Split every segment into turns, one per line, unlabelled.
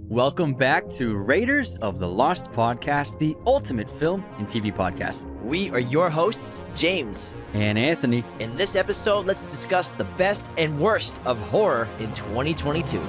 Welcome back to Raiders of the Lost Podcast, the ultimate film and TV podcast.
We are your hosts, James.
And Anthony.
In this episode, let's discuss the best and worst of horror in 2022.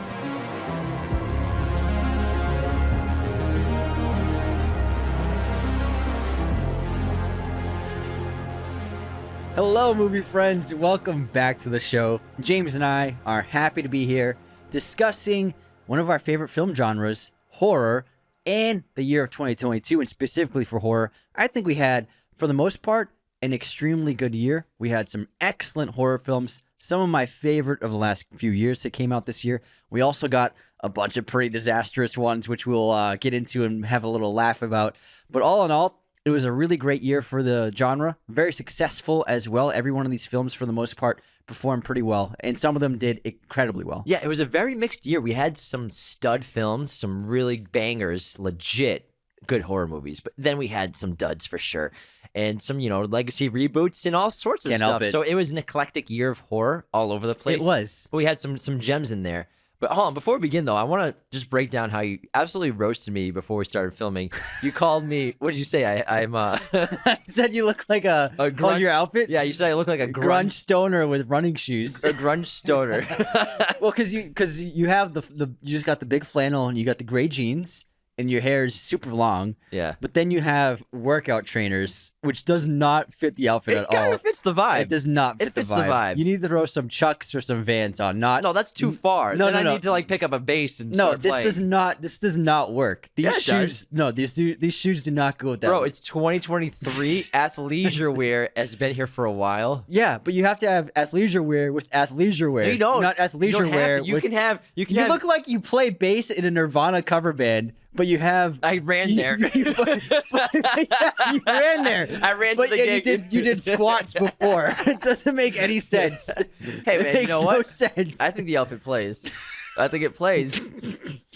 Hello, movie friends. Welcome back to the show. James and I are happy to be here discussing one of our favorite film genres, horror, and the year of 2022, and specifically for horror. I think we had, for the most part, an extremely good year. We had some excellent horror films, some of my favorite of the last few years that came out this year. We also got a bunch of pretty disastrous ones, which we'll get into and have a little laugh about. But all in all, it was a really great year for the genre, very successful as well. Every one of these films, for the most part, performed pretty well, and some of them did incredibly well.
Yeah, it was a very mixed year. We had some stud films, some really bangers, legit good horror movies, but then we had some duds for sure, and some, legacy reboots and all sorts of stuff. So it was an eclectic year of horror all over the place.
It was.
But we had some gems in there. But hold on, before we begin, though, I want to just break down how you absolutely roasted me before we started filming. You called me, what did you say? I'm
I said you look like a
grunge,
your outfit?
Yeah, you said I look like a
grunge stoner with running shoes.
A grunge stoner.
Well, because you have you just got the big flannel and you got the gray jeans. And your hair is super long.
Yeah.
But then you have workout trainers, which does not fit the outfit at all.
It kind of fits the vibe.
It does not fit the vibe. You need to throw some Chucks or some Vans on. No,
that's too far. I need to pick up a bass and start playing.
This does not work. These shoes, these shoes do not go with that.
Bro, it's 2023. Athleisure wear has been here for a while.
Yeah, but you have to have athleisure wear with athleisure wear.
No, you don't.
Not athleisure wear.
You
look like you play bass in a Nirvana cover band. But you have...
I ran there.
You ran there.
I ran to the gig.
You did squats before. It doesn't make any sense.
Hey, man, you know what?
It makes no sense.
I think the outfit plays. I think it plays.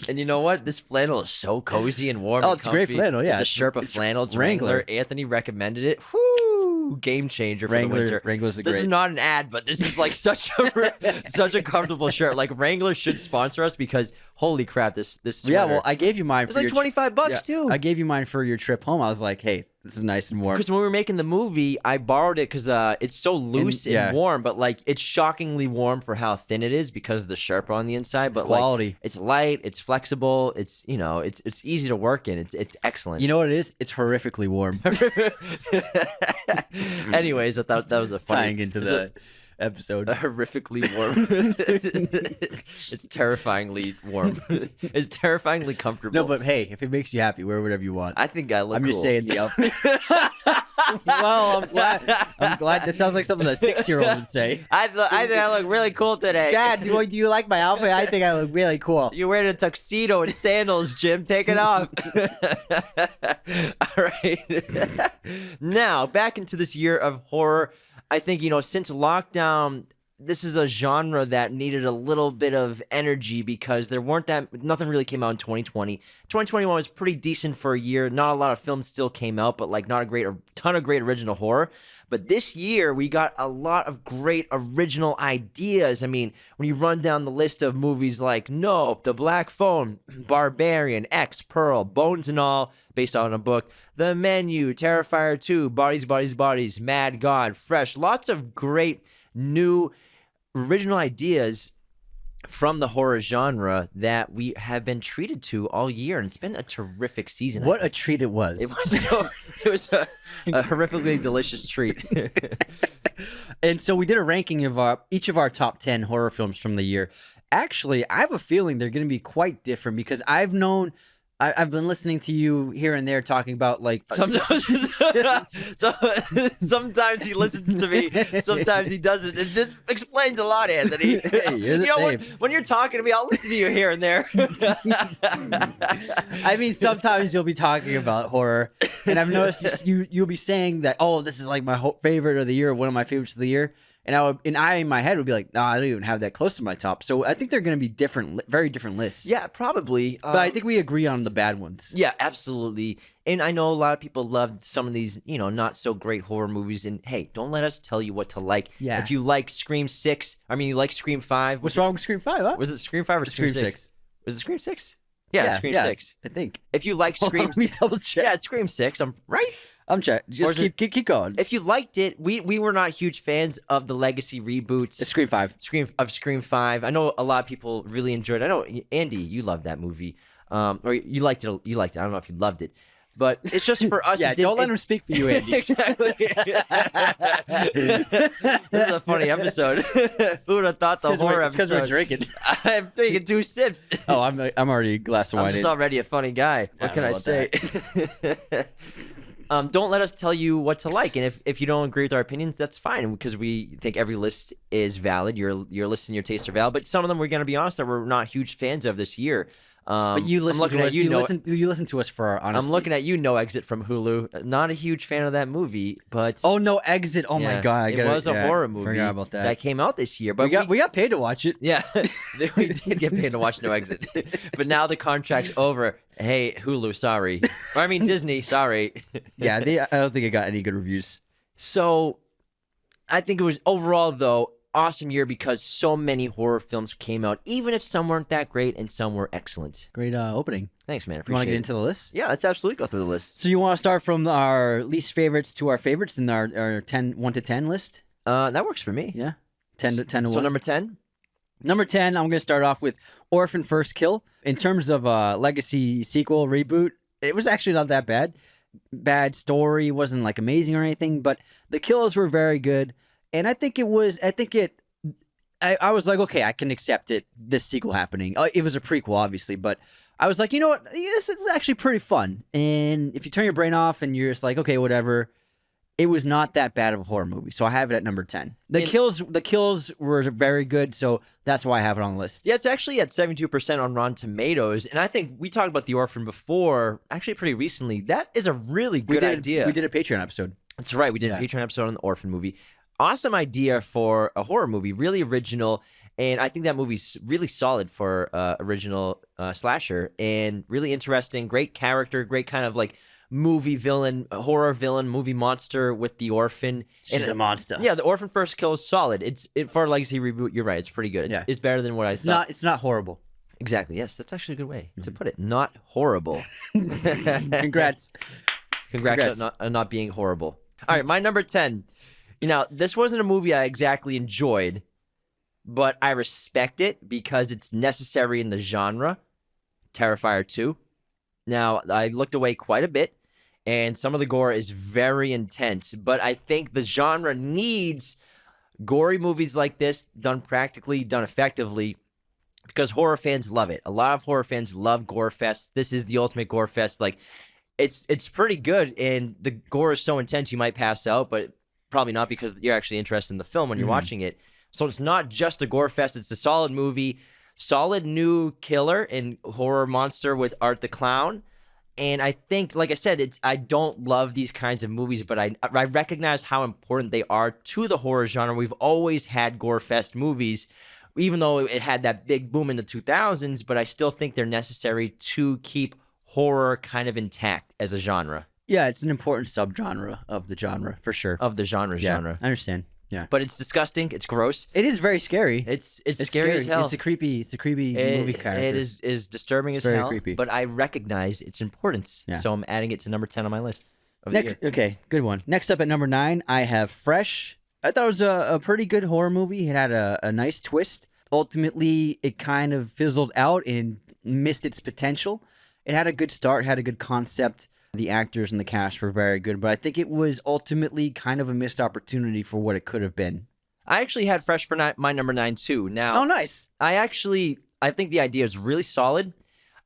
And you know what? This flannel is so cozy and warm.
Oh, it's
comfy.
great flannel, yeah.
It's a Sherpa flannel. It's
Wrangler.
Anthony recommended it. Whoo! Game changer for the winter.
Wrangler's
This is not an ad, but this is like such a comfortable shirt. Like Wrangler should sponsor us because holy crap, this sweater.
Yeah, well, I gave you mine.
It's like $25 too.
I gave you mine for your trip home. I was like, hey, this is nice and warm.
Because when we were making the movie, I borrowed it because it's so loose and warm, but like it's shockingly warm for how thin it is because of the Sherpa on the inside. But
quality.
Like, it's light, it's flexible, it's it's easy to work in. It's excellent.
You know what it is? It's horrifically warm.
Anyways, I thought that was a funny
tying into the episode.
Horrifically warm. It's terrifyingly warm. It's terrifyingly comfortable.
No, but hey, if it makes you happy, wear whatever you want.
I think I look
I'm just saying the outfit. Well, I'm glad. That sounds like something a 6-year-old would say.
I think I look really cool today.
Dad, do you like my outfit? I think I look really cool.
You're wearing a tuxedo and sandals, Jim. Take it off. All right. Now, back into this year of horror. I think, since lockdown, this is a genre that needed a little bit of energy because nothing really came out in 2020. 2021 was pretty decent for a year. Not a lot of films still came out, but like not a ton of great original horror. But this year, we got a lot of great original ideas. I mean, when you run down the list of movies like Nope, The Black Phone, Barbarian, X, Pearl, Bones and All, based on a book, The Menu, Terrifier 2, Bodies, Bodies, Bodies, Mad God, Fresh. Lots of great new original ideas from the horror genre that we have been treated to all year, and it's been a terrific season.
What a treat it was!
It was a horrifically delicious treat.
And so we did a ranking of each of our top 10 horror films from the year. Actually, I have a feeling they're going to be quite different because I've been listening to you here and there talking about like
sometimes he listens to me, sometimes he doesn't. And this explains a lot, Anthony.
Hey, you're the same.
When you're talking to me, I'll listen to you here and there.
I mean, sometimes you'll be talking about horror, and I've noticed you'll be saying that, oh, this is like my favorite of the year, one of my favorites of the year. And I in my head would be like, no, I don't even have that close to my top. So I think they're going to be different, very different lists.
Yeah, probably.
But I think we agree on the bad ones.
Yeah, absolutely. And I know a lot of people loved some of these, not so great horror movies. And hey, don't let us tell you what to like.
Yeah.
If you like Scream 6, you like Scream 5.
What's wrong with Scream 5, huh?
Was it Scream 5 or Scream 6? Was it Scream 6? Yeah, Scream 6.
I think.
If you like
Hold on,
Scream,
let me double check.
yeah, it's Scream 6. I'm right.
I'm checking. Just keep going.
If you liked it, we were not huge fans of the legacy reboots.
It's Scream 5.
Scream 5. I know a lot of people really enjoyed it. I know Andy, you loved that movie. Or you liked it. You liked it. I don't know if you loved it. But it's just for us.
Yeah, don't let him speak for you, Andy.
Exactly. This is a funny episode. Who would have thought the horror episode?
It's because we're drinking.
I'm taking 2 sips.
Oh, I'm already a glass of wine.
I'm just already a funny guy. What can I say? Don't let us tell you what to like, and if you don't agree with our opinions, that's fine, because we think every list is valid. Your list and your tastes are valid, but some of them we're going to be honest that we're not huge fans of this year.
But you listen to us. You listen to us for our honesty.
I'm looking at you, No Exit from Hulu. Not a huge fan of that movie, but
No Exit. Oh my god,
it was a horror movie.
Forgot about that.
Came out this year, but
we got paid to watch it.
Yeah, we did get paid to watch No Exit, but now the contract's over. Hey, Hulu, sorry. Or I mean Disney, sorry.
Yeah, I don't think it got any good reviews.
So, I think it was overall though awesome year because so many horror films came out, even if some weren't that great and some were excellent.
Great opening.
Thanks, man.
You want to get into the list?
Yeah, let's absolutely go through the list.
So you want to start from our least favorites to our favorites in our 1 to 10 list?
That works for me.
Yeah, 10 to 1.
So number 10.
Number 10, I'm going to start off with Orphan First Kill. In terms of legacy sequel reboot, it was actually not that bad. Bad story, wasn't like amazing or anything, but the kills were very good. And I was like, okay, I can accept it, this sequel happening. It was a prequel, obviously, but I was like, you know what? This is actually pretty fun. And if you turn your brain off and you're just like, okay, whatever, it was not that bad of a horror movie. So I have it at number 10. The kills were very good, so that's why I have it on the list.
Yeah, it's actually at 72% on Rotten Tomatoes. And I think we talked about The Orphan before, actually pretty recently. That is a really good idea.
We did a Patreon episode.
That's right. We did a Patreon episode on the Orphan movie. Awesome idea for a horror movie, really original, and I think that movie's really solid for original slasher, and really interesting, great character, great kind of like movie villain, horror villain, movie monster with the orphan.
She's a monster.
Yeah, the Orphan First Kill is solid. For a legacy reboot, you're right, it's pretty good. It's better than what I thought.
It's not horrible.
Exactly, yes, that's actually a good way to put it. Not horrible.
Congrats
on not being horrible. All right, my number 10. This wasn't a movie I exactly enjoyed, but I respect it because it's necessary in the genre. Terrifier 2. Now, I looked away quite a bit, and some of the gore is very intense, but I think the genre needs gory movies like this, done practically, done effectively, because horror fans love it. A lot of horror fans love gore fests. This is the ultimate gore fest. Like, it's pretty good, and the gore is so intense you might pass out, but probably not, because you're actually interested in the film when you're watching it. So it's not just a gore fest. It's a solid movie, solid new killer and horror monster with Art the Clown. And I think, like I said, I don't love these kinds of movies, but I recognize how important they are to the horror genre. We've always had gore fest movies, even though it had that big boom in the 2000s, but I still think they're necessary to keep horror kind of intact as a genre.
Yeah, it's an important subgenre of the genre, for sure.
Of the genre.
I understand. Yeah.
But it's disgusting. It's gross.
It is very scary.
It's scary as hell.
It's a creepy movie character.
It is disturbing as
very
hell.
Creepy.
But I recognize its importance. Yeah. So I'm adding it to number 10 on my list.
Okay, good one. Next up at number 9, I have Fresh. I thought it was a pretty good horror movie. It had a nice twist. Ultimately, it kind of fizzled out and missed its potential. It had a good start, had a good concept. The actors and the cast were very good, but I think it was ultimately kind of a missed opportunity for what it could have been.
I actually had Fresh for my number 9 too. Now,
oh, nice.
I think the idea is really solid.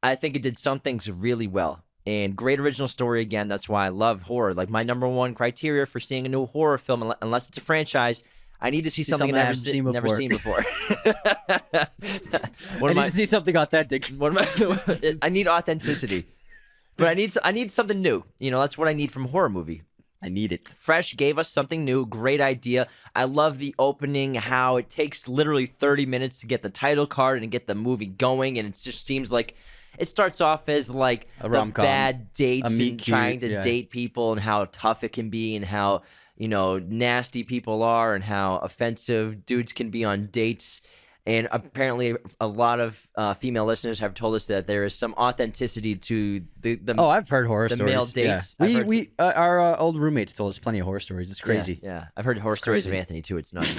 I think it did some things really well, and great original story again. That's why I love horror. Like, my number 1 criteria for seeing a new horror film, unless it's a franchise, I need to see something I've never seen before.
I need to see something authentic.
I need authenticity. But I need something new. That's what I need from a horror movie.
I need it.
Fresh gave us something new. Great idea. I love the opening, how it takes literally 30 minutes to get the title card and get the movie going. And it just seems like it starts off as like
a rom-com,
bad dates and trying to date people and how tough it can be and how, nasty people are and how offensive dudes can be on dates. And apparently, a lot of female listeners have told us that there is some authenticity to the
Oh, I've heard horror
the
stories.
male dates.
Yeah.
I've heard
Our old roommates told us plenty of horror stories. It's crazy.
Yeah, I've heard horror stories
crazy.
of Anthony too. It's nuts.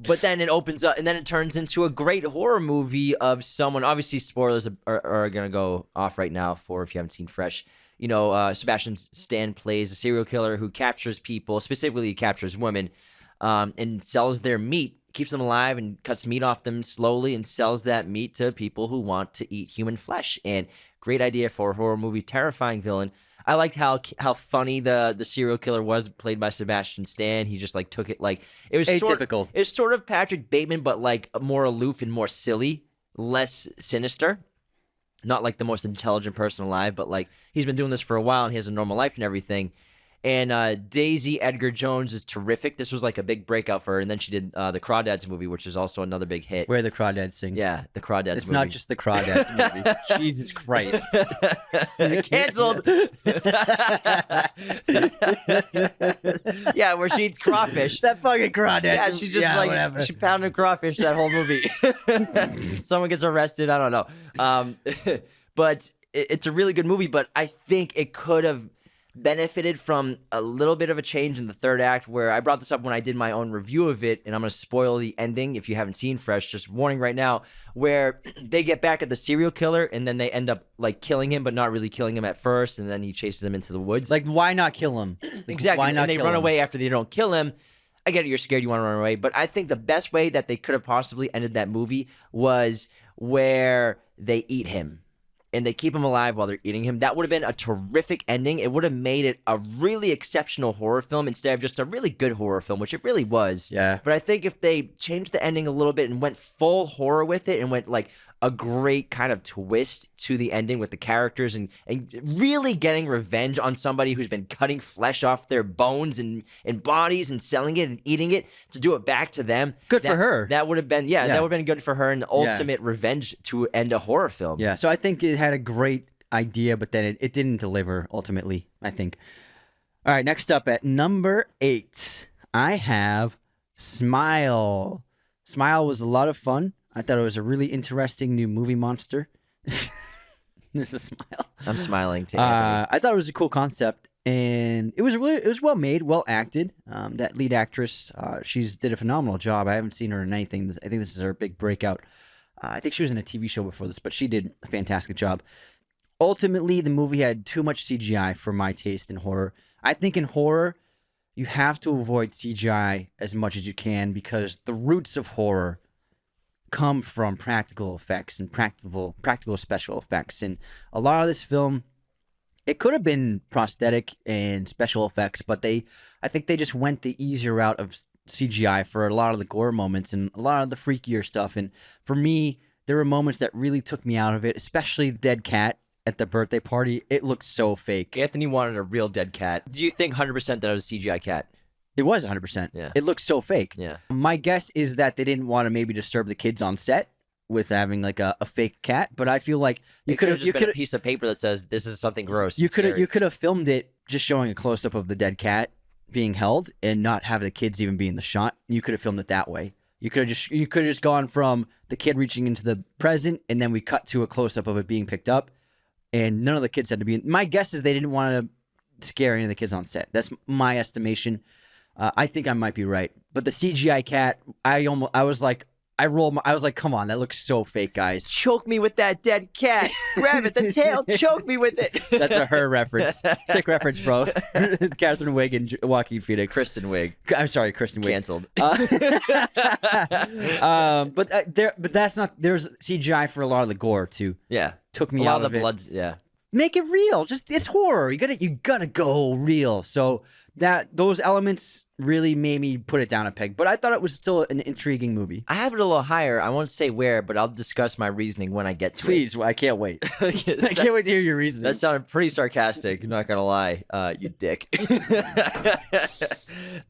But then it opens up, and then it turns into a great horror movie of someone. Obviously, spoilers are going to go off right now for if you haven't seen Fresh. You know, Sebastian Stan plays a serial killer who captures people, specifically he captures women, and sells their meat, keeps them alive, and cuts meat off them slowly and sells that meat to people who want to eat human flesh. And great idea for a horror movie, terrifying villain. I liked how funny the serial killer was, played by Sebastian Stan. He just like took it like it was
Atypical.
It was sort of Patrick Bateman, but like more aloof and more silly, less sinister. Not like the most intelligent person alive, but like he's been doing this for a while and he has a normal life and everything. And Daisy Edgar Jones is terrific. This was like a big breakout for her. And then she did the Crawdads movie, which is also another big hit.
Where the Crawdads sing.
Yeah, the Crawdads
It's
movie.
not just the Crawdads movie. Jesus Christ.
Canceled. Yeah, where she eats crawfish.
That fucking Crawdads.
Yeah, she's just like,
whatever.
she pounded crawfish that whole movie. Someone gets arrested. I don't know. But it's a really good movie, but I think it could have benefited from a little bit of a change in the third act, where I brought this up when I did my own review of it, and I'm going to spoil the ending if you haven't seen Fresh, just warning right now, where they get back at the serial killer and then they end up like killing him, but not really killing him at first, and then he chases them into the woods.
Like, why not kill him? Like,
Exactly.
Why not
and they
kill
run
him?
away after they don't kill him. I get it, you're scared, you want to run away, but I think the best way that they could have possibly ended that movie was where they eat him. And they keep him alive while they're eating him. That would have been a terrific ending. It would have made it a really exceptional horror film instead of just a really good horror film, which it really was.
Yeah.
But I think if they changed the ending a little bit and went full horror with it and went like a great kind of twist to the ending with the characters and really getting revenge on somebody who's been cutting flesh off their bones and bodies and selling it and eating it, to do it back to them.
Good for her.
That would have been, that would have been good for her, and the ultimate revenge to end a horror film.
Yeah, so I think it had a great idea, but then it didn't deliver ultimately, I think. All right, next up at number 8, I have Smile. Smile was a lot of fun. I thought it was a really interesting new movie monster. There's a smile.
I'm smiling too. Anthony.
I thought it was a cool concept, and it was well made, well acted. That lead actress, she's did a phenomenal job. I haven't seen her in anything. I think this is her big breakout. I think she was in a TV show before this, but she did a fantastic job. Ultimately, the movie had too much CGI for my taste in horror. I think in horror, you have to avoid CGI as much as you can, because the roots of horror come from practical effects and practical special effects. And a lot of this film, it could have been prosthetic and special effects, but I think they just went the easier route of CGI for a lot of the gore moments and a lot of the freakier stuff. And for me, there were moments that really took me out of it, especially the dead cat at the birthday party. It looked so fake.
Anthony wanted a real dead cat. Do you think 100% that it was a CGI cat?
It was 100%.
Yeah.
It looked so fake.
Yeah.
My guess is that they didn't want to maybe disturb the kids on set with having like a fake cat, but I feel like
you could have just been a piece of paper that says this is something gross.
You could have filmed it just showing a close up of the dead cat being held and not have the kids even be in the shot. You could have filmed it that way. You could have just gone from the kid reaching into the present, and then we cut to a close up of it being picked up, and none of the kids had to be in. My guess is they didn't want to scare any of the kids on set. That's my estimation. I think I might be right, but the CGI cat, I was like, come on, that looks so fake, guys.
Choke me with that dead cat. Grab it, the tail, choke me with it.
That's a her reference. Sick reference, bro. Catherine Wigg and Joaquin Phoenix.
Kristen Wiig.
I'm sorry, Kristen Wiig.
Canceled.
But that's not. There's CGI for a lot of the gore too.
Yeah.
Took me
a lot
out
of the
it.
bloods. Yeah.
Make it real. It's horror. You gotta go real. So those elements really made me put it down a peg. But I thought it was still an intriguing movie.
I have it a little higher. I won't say where, but I'll discuss my reasoning when I get to
Please, I can't wait. I can't wait to hear your reasoning.
That sounded pretty sarcastic. Not gonna lie, you dick.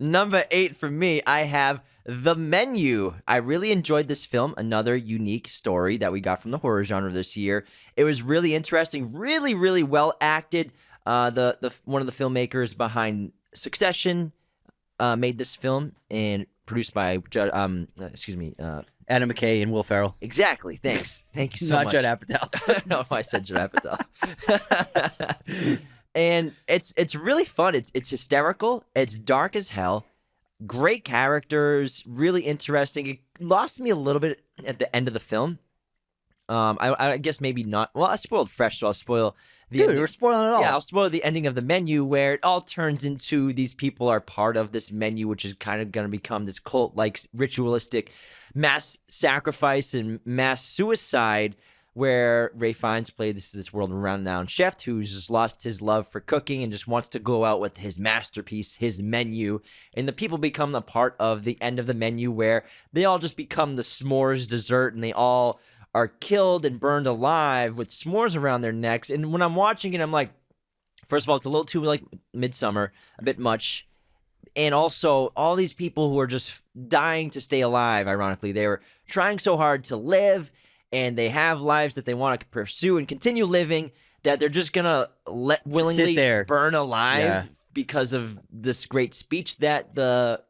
Number 8 for me, I have The Menu. I really enjoyed this film. Another unique story that we got from the horror genre this year. It was really interesting, really, really well acted. The one of the filmmakers behind Succession made this film, and produced by
Adam McKay and Will Ferrell.
exactly. Thanks. Thank you so
Not
much.
Judd Apatow.
No, I said Judd Apatow. And it's really fun. It's hysterical. It's dark as hell. Great characters, really interesting. It lost me a little bit at the end of the film. I guess maybe not. Well, I spoiled fresh, so I'll spoil the
Dude,
ending.
we're spoiling it all.
Yeah, I'll spoil the ending of the menu where it all turns into these people are part of this menu, which is kind of going to become this cult-like ritualistic mass sacrifice and mass suicide where Ray Fiennes played this world-renowned chef who's just lost his love for cooking and just wants to go out with his masterpiece, his menu. And the people become a part of the end of the menu where they all just become the s'mores dessert and they all are killed and burned alive with s'mores around their necks. And when I'm watching it, I'm like, first of all, it's a little too like Midsummer, a bit much. And also, all these people who are just dying to stay alive, ironically, they were trying so hard to live, and they have lives that they want to pursue and continue living, that they're just going to willingly burn alive because of this great speech that the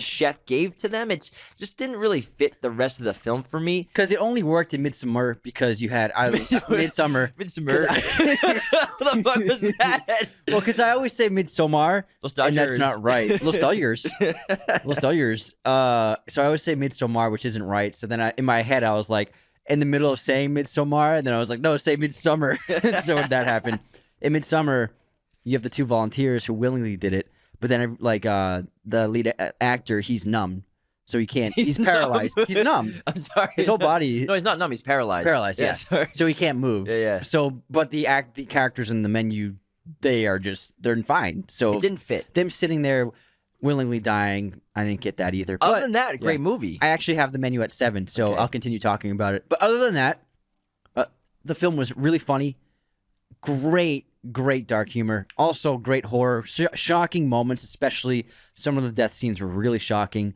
chef gave to them. It just didn't really fit the rest of the film for me.
Because it only worked in Midsummer because you had Midsummer.
Midsummer. What the fuck was that?
Well, because I always say Midsommar, and that's not right. Los Dodgers. Los Dodgers. So I always say Midsommar, which isn't right. So then in my head, I was like, in the middle of saying Midsommar, and then I was like, no, say Midsummer. So that happened. In Midsummer, you have the two volunteers who willingly did it, but then like the lead actor, he's numb, so he can't. He's paralyzed.
Numb.
He's numbed.
I'm sorry.
His whole body.
No, he's not numb. He's paralyzed.
Paralyzed. Yeah.
Sorry.
So he can't move.
Yeah.
So, but the characters in the menu, they're fine. So
it didn't fit.
Them sitting there willingly dying, I didn't get that either.
Other than that, great movie.
I actually have the menu at 7, so I'll continue talking about it. But other than that, the film was really funny. Great dark humor. Also great horror. Shocking moments, especially some of the death scenes were really shocking.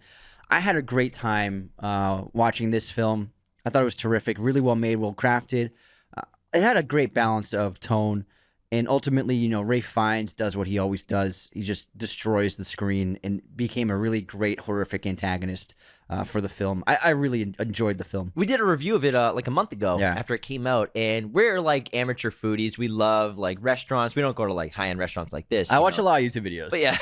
I had a great time watching this film. I thought it was terrific. Really well made, well crafted. It had a great balance of tone. And ultimately, Ray Fiennes does what he always does. He just destroys the screen and became a really great horrific antagonist for the film. I really enjoyed the film.
We did a review of it like a month ago after it came out, and we're like amateur foodies. We love like restaurants. We don't go to like high-end restaurants like this.
I watch a lot of YouTube videos.
But yeah,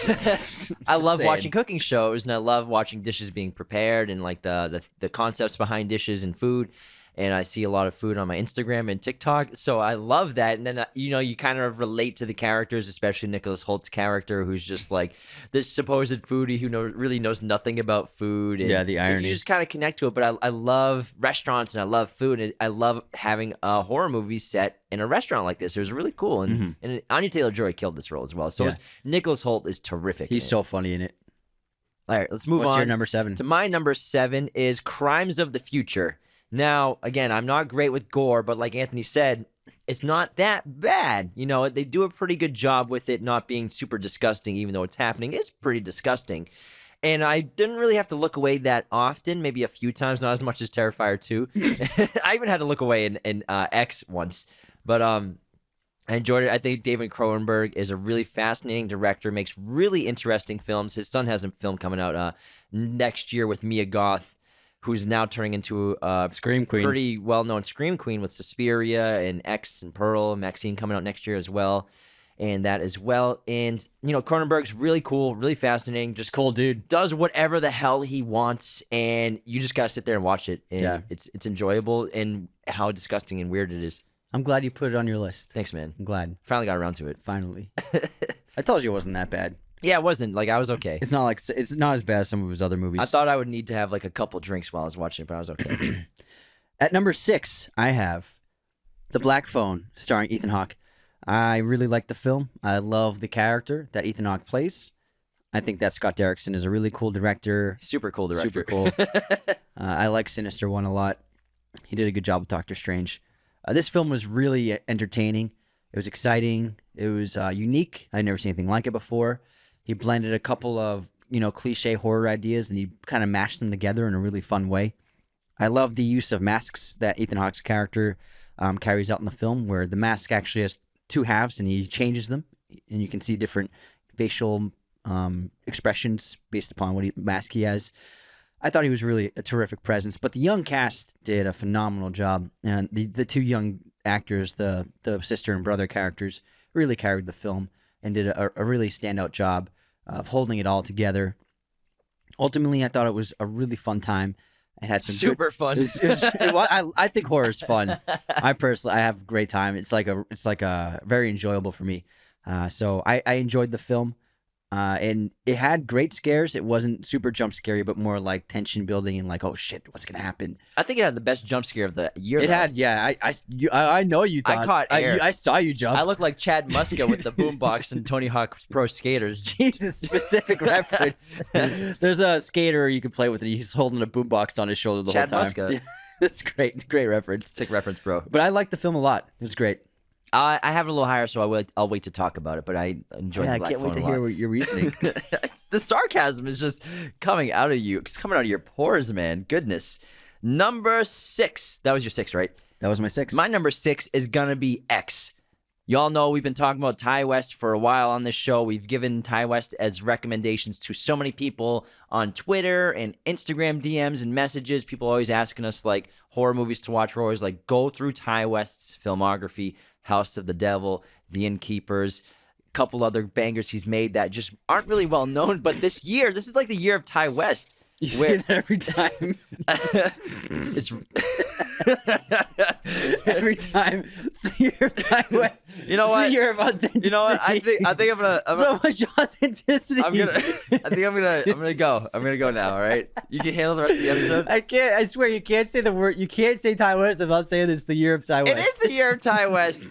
I love watching cooking shows, and I love watching dishes being prepared and like the concepts behind dishes and food. And I see a lot of food on my Instagram and TikTok, so I love that. And then you kind of relate to the characters, especially Nicholas Holt's character, who's just like this supposed foodie who really knows nothing about food. And
the irony.
You just kind of connect to it. But I love restaurants and I love food, and I love having a horror movie set in a restaurant like this. It was really cool, and Anya Taylor-Joy killed this role as well. So Nicholas Holt is terrific.
He's so funny in it.
All right, let's move on.
What's your number 7?
To my number 7 is Crimes of the Future. Now, again, I'm not great with gore, but like Anthony said, it's not that bad. They do a pretty good job with it not being super disgusting, even though it's happening. It's pretty disgusting. And I didn't really have to look away that often, maybe a few times, not as much as Terrifier 2. I even had to look away in X once. But I enjoyed it. I think David Cronenberg is a really fascinating director, makes really interesting films. His son has a film coming out next year with Mia Goth, who's now turning into a
Scream Queen,
pretty well-known Scream Queen with Suspiria and X and Pearl and Maxine coming out next year as well. And that as well. And, Cronenberg's really cool, really fascinating. Just
cool dude.
Does whatever the hell he wants, and you just got to sit there and watch it. And it's enjoyable, and how disgusting and weird it is.
I'm glad you put it on your list.
Thanks, man.
I'm glad.
Finally got around to it.
Finally. I told you it wasn't that bad.
Yeah, it wasn't. Like, I was okay.
It's not as bad as some of his other movies.
I thought I would need to have like a couple drinks while I was watching it, but I was okay.
At number 6, I have The Black Phone, starring Ethan Hawke. I really like the film. I love the character that Ethan Hawke plays. I think that Scott Derrickson is a really cool director.
Super cool director.
Super cool. I like Sinister One a lot. He did a good job with Doctor Strange. This film was really entertaining. It was exciting. It was unique. I'd never seen anything like it before. He blended a couple of, cliche horror ideas, and he kind of mashed them together in a really fun way. I love the use of masks that Ethan Hawke's character carries out in the film, where the mask actually has 2 halves, and he changes them, and you can see different facial expressions based upon what mask he has. I thought he was really a terrific presence, but the young cast did a phenomenal job, and the two young actors, the sister and brother characters, really carried the film and did a really standout job of holding it all together. Ultimately, I thought it was a really fun time. It had some
super fun.
I think horror is fun. I have a great time. It's like a very enjoyable for me. So I enjoyed the film. And it had great scares. It wasn't super jump scary, but more like tension building and like, oh shit, what's gonna happen?
I think it had the best jump scare of the year.
It had, yeah. I know you thought.
I caught air.
I saw you jump.
I look like Chad Muska with the boombox and Tony Hawk's Pro Skaters.
Jesus, specific reference. There's a skater you can play with, and he's holding a boombox on his shoulder the
Chad
whole time.
Muska.
That's great reference.
Sick reference, bro.
But I liked the film a lot. It was great.
I have it a little higher, so I'll wait to talk about it. But I enjoyed.
Yeah,
the
I
Black
can't wait
Phone
to
a
hear
lot.
what your reasoning.
The sarcasm is just coming out of you. It's coming out of your pores, man. Goodness. Number 6. That was your 6, right?
That was my 6.
My number 6 is gonna be X. Y'all know we've been talking about Ty West for a while on this show. We've given Ty West as recommendations to so many people on Twitter and Instagram DMs and messages. People always asking us like horror movies to watch. We're always like, go through Ty West's filmography, House of the Devil, The Innkeepers, a couple other bangers he's made that just aren't really well known. But this is like the year of Ty West.
You say that every time.
It's
every time. It's the year of Ty West.
You know
It's
what?
the year of authenticity.
You know what? I think I'm gonna
so much authenticity.
I'm gonna go. I'm gonna go now. All right. You can handle the rest of the episode.
I can't. I swear you can't say the word. You can't say Ty West without saying it's the year of Ty West.
It is the year of Ty West.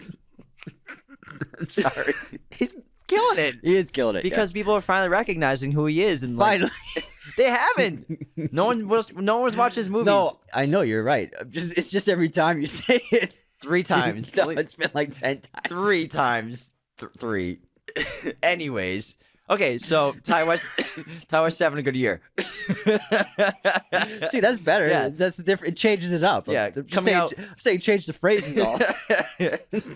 Sorry.
He's killing it.
He is killing it
Because people are finally recognizing who he is, and like,
finally.
they haven't. No one was watching his movies.
No, I know you're right. It's just every time you say it
3 times.
No, it's been like 10 times.
3 times. 3. Anyways. Okay, so Ty West having a good year.
See, that's better.
Yeah.
That's the different. It changes it up.
Yeah,
I'm
coming out-
saying change the phrases all.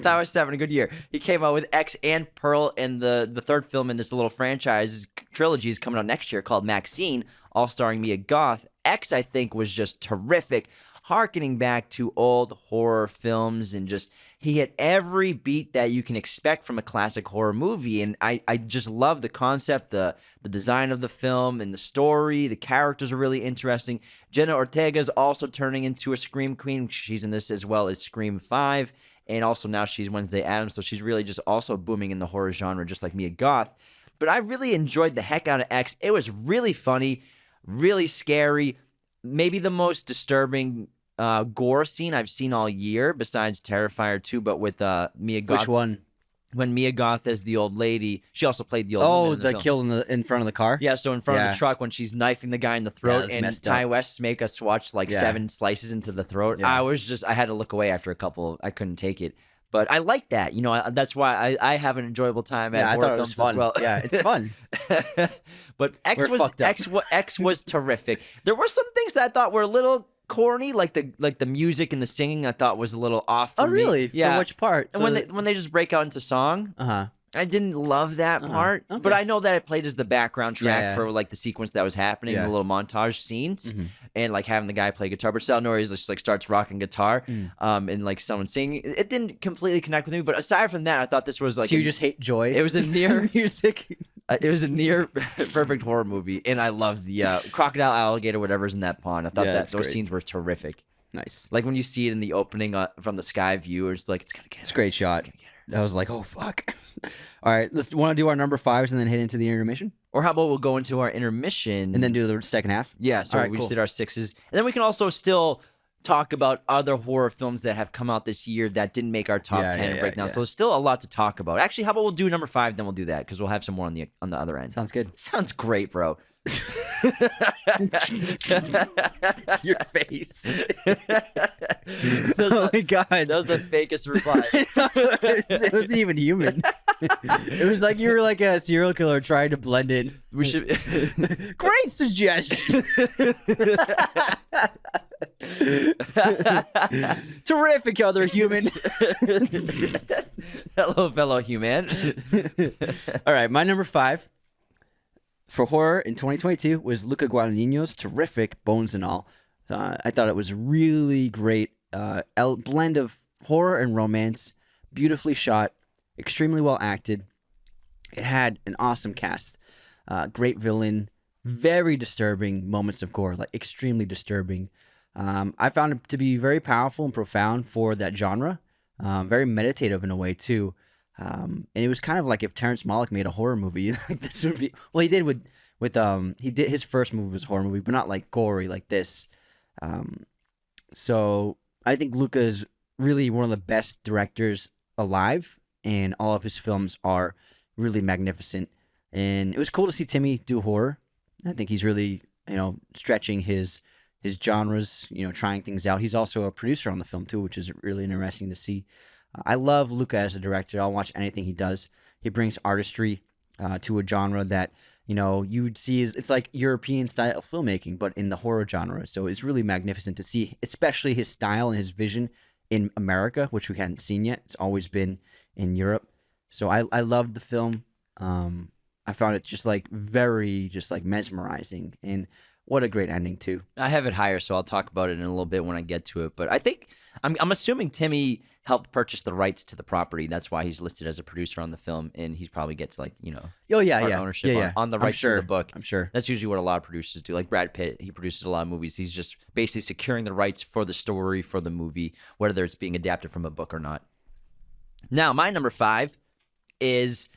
Ty West having a good year. He came out with X and Pearl, and the third film in this little franchise trilogy is coming out next year called Maxine, all starring Mia Goth. X, I think, was just terrific, harkening back to old horror films, and just he hit every beat that you can expect from a classic horror movie. And I just love the concept, the design of the film, and the story. The characters are really interesting. Jenna Ortega is also turning into a Scream queen. She's in this as well as Scream 5. And also now she's Wednesday Addams, so she's really just also booming in the horror genre, just like Mia Goth. But I really enjoyed the heck out of X. It was really funny, really scary, maybe the most disturbing gore scene I've seen all year, besides Terrifier 2, but with Mia Goth.
Which one?
When Mia Goth as the old lady, she also played the old
Oh,
woman in the
the
film.
kill in front of the car.
Yeah, so in front of
Yeah.
the truck when she's knifing the guy in the
Yeah,
throat,
that's
and
messed
Ty
up.
West make us watch like
Yeah.
7 slices into the throat.
Yeah.
I had to look away after a couple. I couldn't take it. But I like that. You know, that's why I have an enjoyable time at
Yeah, I
horror
thought it was
films
fun.
as well.
Yeah, it's fun.
But
We're fucked up.
X was terrific. There were some things that I thought were a little corny, like the music and the singing. I thought was a little off.
Oh,
for me.
really?
Yeah.
For which part?
And when they just break out into song,
Uh-huh.
I didn't love that part,
okay.
but I know that it played as the background track
Yeah.
for like the sequence that was happening,
Yeah.
the little montage scenes,
Mhm.
and like having the guy play guitar. But Salnori just like starts rocking guitar, and like someone singing. It didn't completely connect with me, but aside from that, I thought this was like
So you just hate joy?
it was a near
music.
it was a near perfect horror movie, and I loved the crocodile, alligator, whatever's in that pond. I thought
Yeah,
that
that's
those
great.
scenes were terrific.
Nice.
Like when you see it in the opening from the sky view, it's like it's gonna get
It's a
her.
great shot.
It's gonna get her.
I was like, oh, fuck. All right, let's want to do our number 5s and then hit into the intermission?
Or how about we'll go into our intermission
And then do the second half?
Yeah, so
All right,
we
cool.
just did our 6s. And then we can also still talk about other horror films that have come out this year that didn't make our top
Yeah,
10
yeah,
right now.
yeah.
So there's still a lot to talk about. Actually, how about we'll do number 5, then we'll do that, because we'll have some more on the other end.
Sounds good.
Sounds great, bro.
Your face.
That
Oh my god.
was the fakest reply.
It wasn't even human. It was like you were like a serial killer trying to blend in.
We should.
Great suggestion. Terrific, other human.
Hello, fellow human.
All right, my number 5 for horror in 2022 was Luca Guadagnino's terrific Bones and All. I thought it was really great. Blend of horror and romance, beautifully shot, extremely well acted. It had an awesome cast, great villain, very disturbing moments of gore, like extremely disturbing. I found it to be very powerful and profound for that genre, very meditative in a way too. And it was kind of like if Terrence Malick made a horror movie, like this would be. Well, he did with he did his first movie was a horror movie, but not like gory like this. So I think Luca is really one of the best directors alive, and all of his films are really magnificent. And it was cool to see Timmy do horror. I think he's really, stretching his genres, trying things out. He's also a producer on the film too, which is really interesting to see. I love Luca as a director. I'll watch anything he does. He brings artistry to a genre that you'd see it's like European style filmmaking, but in the horror genre. So it's really magnificent to see, especially his style and his vision in America, which we hadn't seen yet. It's always been in Europe. So I loved the film. I found it just like very mesmerizing, and what a great ending too.
I have it higher, so I'll talk about it in a little bit when I get to it. But I think I'm assuming Timmy helped purchase the rights to the property. That's why he's listed as a producer on the film, and he probably gets
Oh yeah,
part
yeah,
ownership
yeah.
on the rights to the book.
I'm sure
That's usually what a lot of producers do. Like Brad Pitt, he produces a lot of movies. He's just basically securing the rights for the story for the movie, whether it's being adapted from a book or not. Now, my number 5 is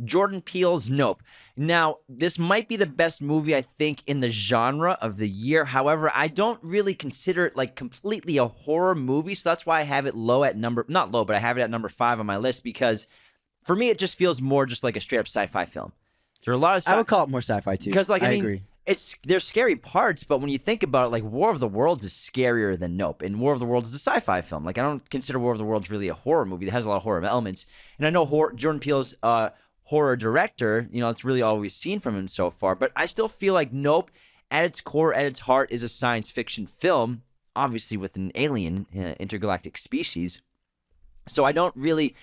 Jordan Peele's Nope. Now, this might be the best movie, I think, in the genre of the year. However, I don't really consider it like completely a horror movie. So that's why I have it not low, but I have it at number 5 on my list, because for me, it just feels more just like a straight up sci-fi film. There are a lot of
I would call it more sci-fi too.
Because I mean,
agree.
There's scary parts, but when you think about it, like War of the Worlds is scarier than Nope, and War of the Worlds is a sci-fi film. Like I don't consider War of the Worlds really a horror movie. It has a lot of horror elements, and I know Jordan Peele's horror director, it's really all we've seen from him so far. But I still feel like Nope, at its core, at its heart, is a science fiction film, obviously with an alien intergalactic species. So I don't really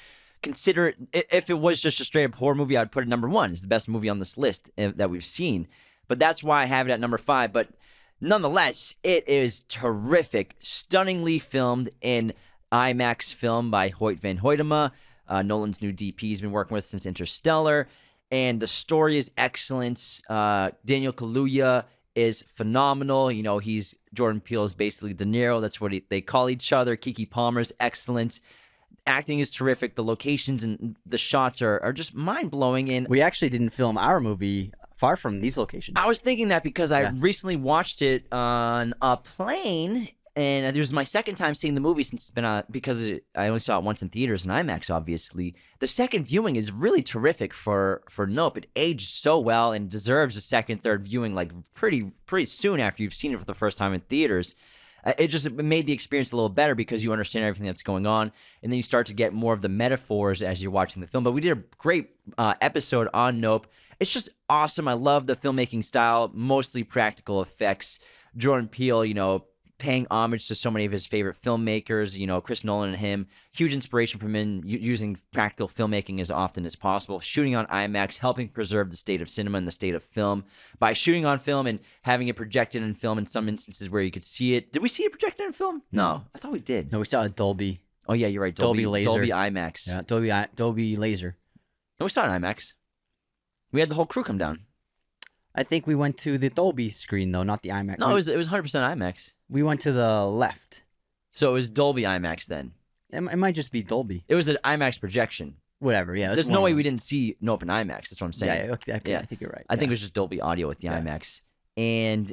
consider it. If it was just a straight up horror movie, I'd put it number 1. It's the best movie on this list that we've seen. But that's why I have it at number 5. But nonetheless, it is terrific, stunningly filmed in IMAX film by Hoyt van Hoytema. Nolan's new DP he's been working with since Interstellar, and the story is excellent. Daniel Kaluuya is phenomenal. He's Jordan Peele is basically De Niro. That's what they call each other. Keke Palmer's excellent. Acting is terrific. The locations and the shots are just mind-blowing. And
we actually didn't film our movie far from these locations.
I was thinking that because I recently watched it on a plane. And it was my second time seeing the movie since it's been on, because I only saw it once in theaters and IMAX, obviously. The second viewing is really terrific for Nope. It aged so well and deserves a second, third viewing like pretty soon after you've seen it for the first time in theaters. It made the experience a little better because you understand everything that's going on, and then you start to get more of the metaphors as you're watching the film. But we did a great episode on Nope. It's just awesome. I love the filmmaking style, mostly practical effects. Jordan Peele, paying homage to so many of his favorite filmmakers, Chris Nolan and him. Huge inspiration from him using practical filmmaking as often as possible. Shooting on IMAX, helping preserve the state of cinema and the state of film by shooting on film and having it projected in film in some instances where you could see it. Did we see it projected in film? No. I thought we did.
No, we saw it Dolby.
Oh, yeah, you're right.
Dolby Laser.
Dolby IMAX.
Yeah, Dolby Laser.
No, we saw it in IMAX. We had the whole crew come down.
I think we went to the Dolby screen, though, not the IMAX.
No, it was 100% IMAX.
We went to the left.
So it was Dolby IMAX then?
It might just be Dolby.
It was an IMAX projection.
Whatever, yeah.
There's no way we didn't see Nope in IMAX. That's what I'm saying.
Yeah, okay, I think you're right.
I think it was just Dolby Audio with the IMAX. And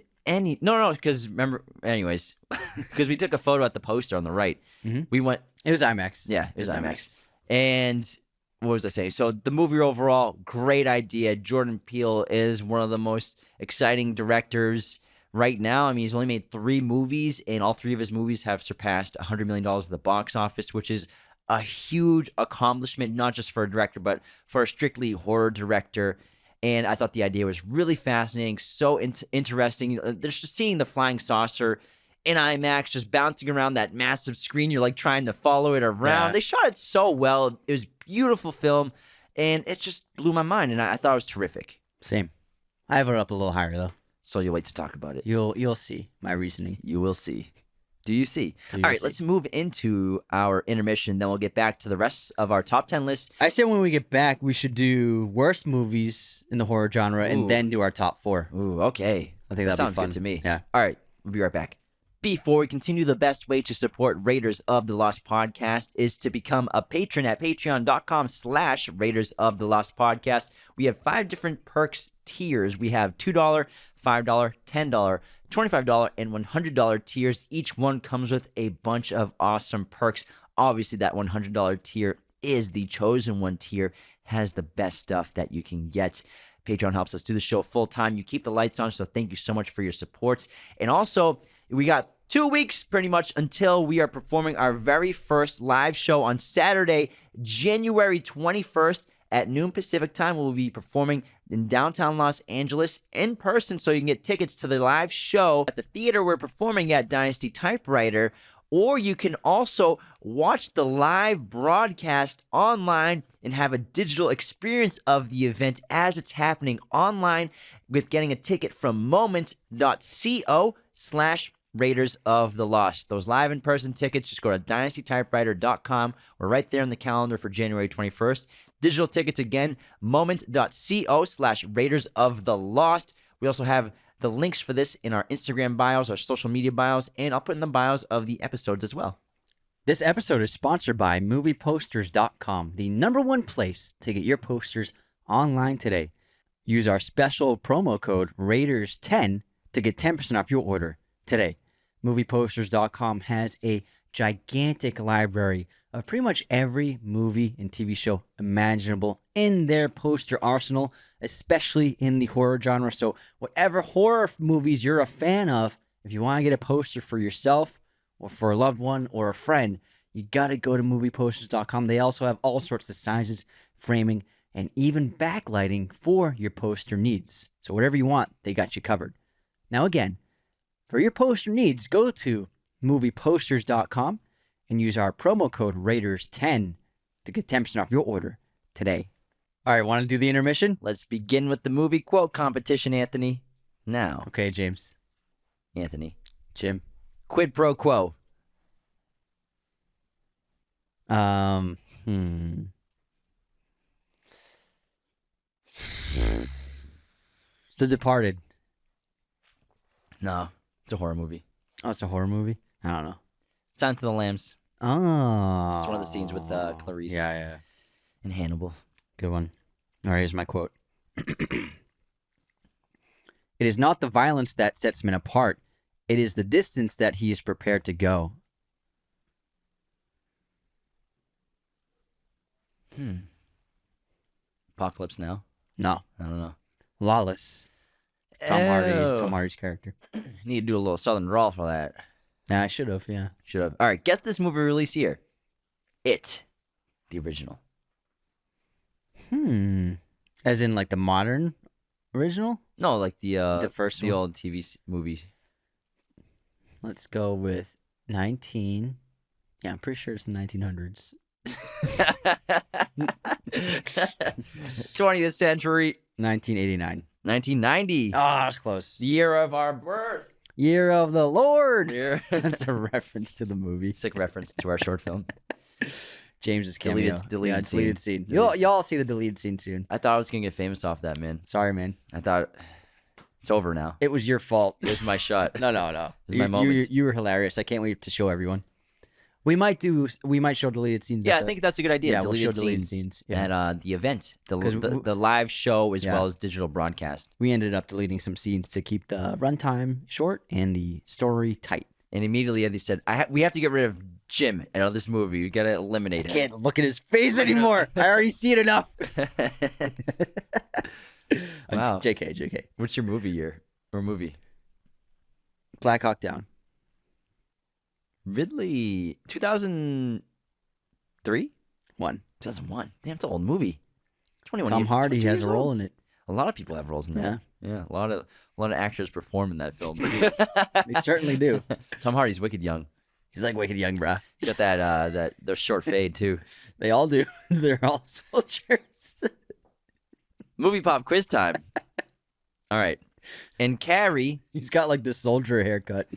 no, because remember, anyways, because we took a photo at the poster on the right.
Mm-hmm.
We went.
It was IMAX.
Yeah, it was IMAX. And what was I saying? So the movie overall, great idea. Jordan Peele is one of the most exciting directors right now. I mean, he's only made 3 movies, and all 3 of his movies have surpassed $100 million at the box office, which is a huge accomplishment, not just for a director, but for a strictly horror director. And I thought the idea was really fascinating, so interesting. There's just seeing the flying saucer in IMAX just bouncing around that massive screen. You're like trying to follow it around.
Yeah.
They shot it so well. It was a beautiful film, and it just blew my mind, and I thought it was terrific.
Same. I have it up a little higher though.
So you'll wait to talk about it.
You'll see my reasoning.
You will see. Do you see?
Do you
All right,
see?
let's move into our intermission. Then we'll get back to the rest of our top 10 list.
I say when we get back, we should do worst movies in the horror genre and
Ooh.
then do our top 4.
Ooh, okay.
I think that'd
Sounds
be fun
good to me.
Yeah.
All right, we'll be right back. Before we continue, the best way to support Raiders of the Lost Podcast is to become a patron at patreon.com/Raiders of the Lost Podcast. We have 5 different perks tiers. We have $2, $5, $10, $25, and $100 tiers. Each one comes with a bunch of awesome perks. Obviously, that $100 tier is the chosen one tier, has the best stuff that you can get. Patreon helps us do the show full time. You keep the lights on, so thank you so much for your support. And also, we got 2 weeks pretty much until we are performing our very first live show on Saturday, January 21st at noon Pacific time. We'll be performing in downtown Los Angeles in person, so you can get tickets to the live show at the theater we're performing at, Dynasty Typewriter, or you can also watch the live broadcast online and have a digital experience of the event as it's happening online with getting a ticket from moment.co/Raiders of the Lost. Those live in-person tickets, just go to dynastytypewriter.com. We're right there on the calendar for January 21st. Digital tickets again, moment.co/Raiders of the Lost. We also have the links for this in our Instagram bios, our social media bios, and I'll put in the bios of the episodes as well.
This episode is sponsored by movieposters.com, the #1 place to get your posters online today. Use our special promo code Raiders10 to get 10% off your order today. Movieposters.com has a gigantic library of pretty much every movie and TV show imaginable in their poster arsenal, especially in the horror genre. So whatever horror movies you're a fan of, if you want to get a poster for yourself or for a loved one or a friend, you got to go to movieposters.com. They also have all sorts of sizes, framing, and even backlighting for your poster needs. So whatever you want, they got you covered. Now again, for your poster needs, go to movieposters.com and use our promo code Raiders10 to get 10% off your order today. All right, want to do the intermission?
Let's begin with the movie quote competition, Anthony. Now,
Okay, James.
Anthony,
Jim.
quid pro quo.
The Departed.
No, it's a horror movie.
Oh, it's a horror movie? I don't know.
Silence of the Lambs
Oh.
It's one of the scenes with Clarice.
Yeah.
and Hannibal.
Good one. All right, here's my quote. It is not the violence that sets men apart. It is the distance that he is prepared to go.
Apocalypse Now?
No.
I don't know.
Lawless. Tom Hardy's character.
Need to do a little Southern drawl for that.
Yeah, I should have, yeah.
Should have. All right, guess this movie release year. It, the original.
As in, like, the modern original?
No, like the
first
the
one?
old TV movies.
Let's go with 19. Yeah, I'm pretty sure it's the 1900s.
20th century.
1989.
1990.
Ah, that's close.
The year of our birth.
Year of the Lord.
Year.
That's a reference to the movie.
Sick reference to our short film.
James's cameo.
Deleted
scene.
Deleted.
Y'all see the deleted scene soon.
I thought I was going to get famous off that, man.
Sorry, man.
I thought it's over now.
It was your fault.
It was my shot.
No.
This is my moment.
You were hilarious. I can't wait to show everyone. We might show deleted scenes.
Yeah, I think that's a good idea.
Yeah, we'll show
deleted
deleted
scenes
yeah.
at the event,
'Cause
the live show as
Yeah.
well as digital broadcast.
we ended up deleting some scenes to keep the runtime short and the story tight.
And immediately they said, we have to get rid of Jim out of this movie. We got to eliminate him.
Can't look at his face anymore. I already see it enough.
Wow.
JK.
What's your movie year or movie?
Black Hawk Down.
Ridley, 2003? 2001. Damn, it's an old movie. 21
Tom
years,
Hardy
22
has
years
a role
old.
in it.
A lot of people have roles in that. Yeah, a lot of actors perform in that film.
They certainly do.
Tom Hardy's wicked young.
He's like wicked young, bruh.
He's got that their short fade too.
They all do. They're all soldiers.
Movie pop quiz time. All right. And Carrie,
He's got like the soldier haircut.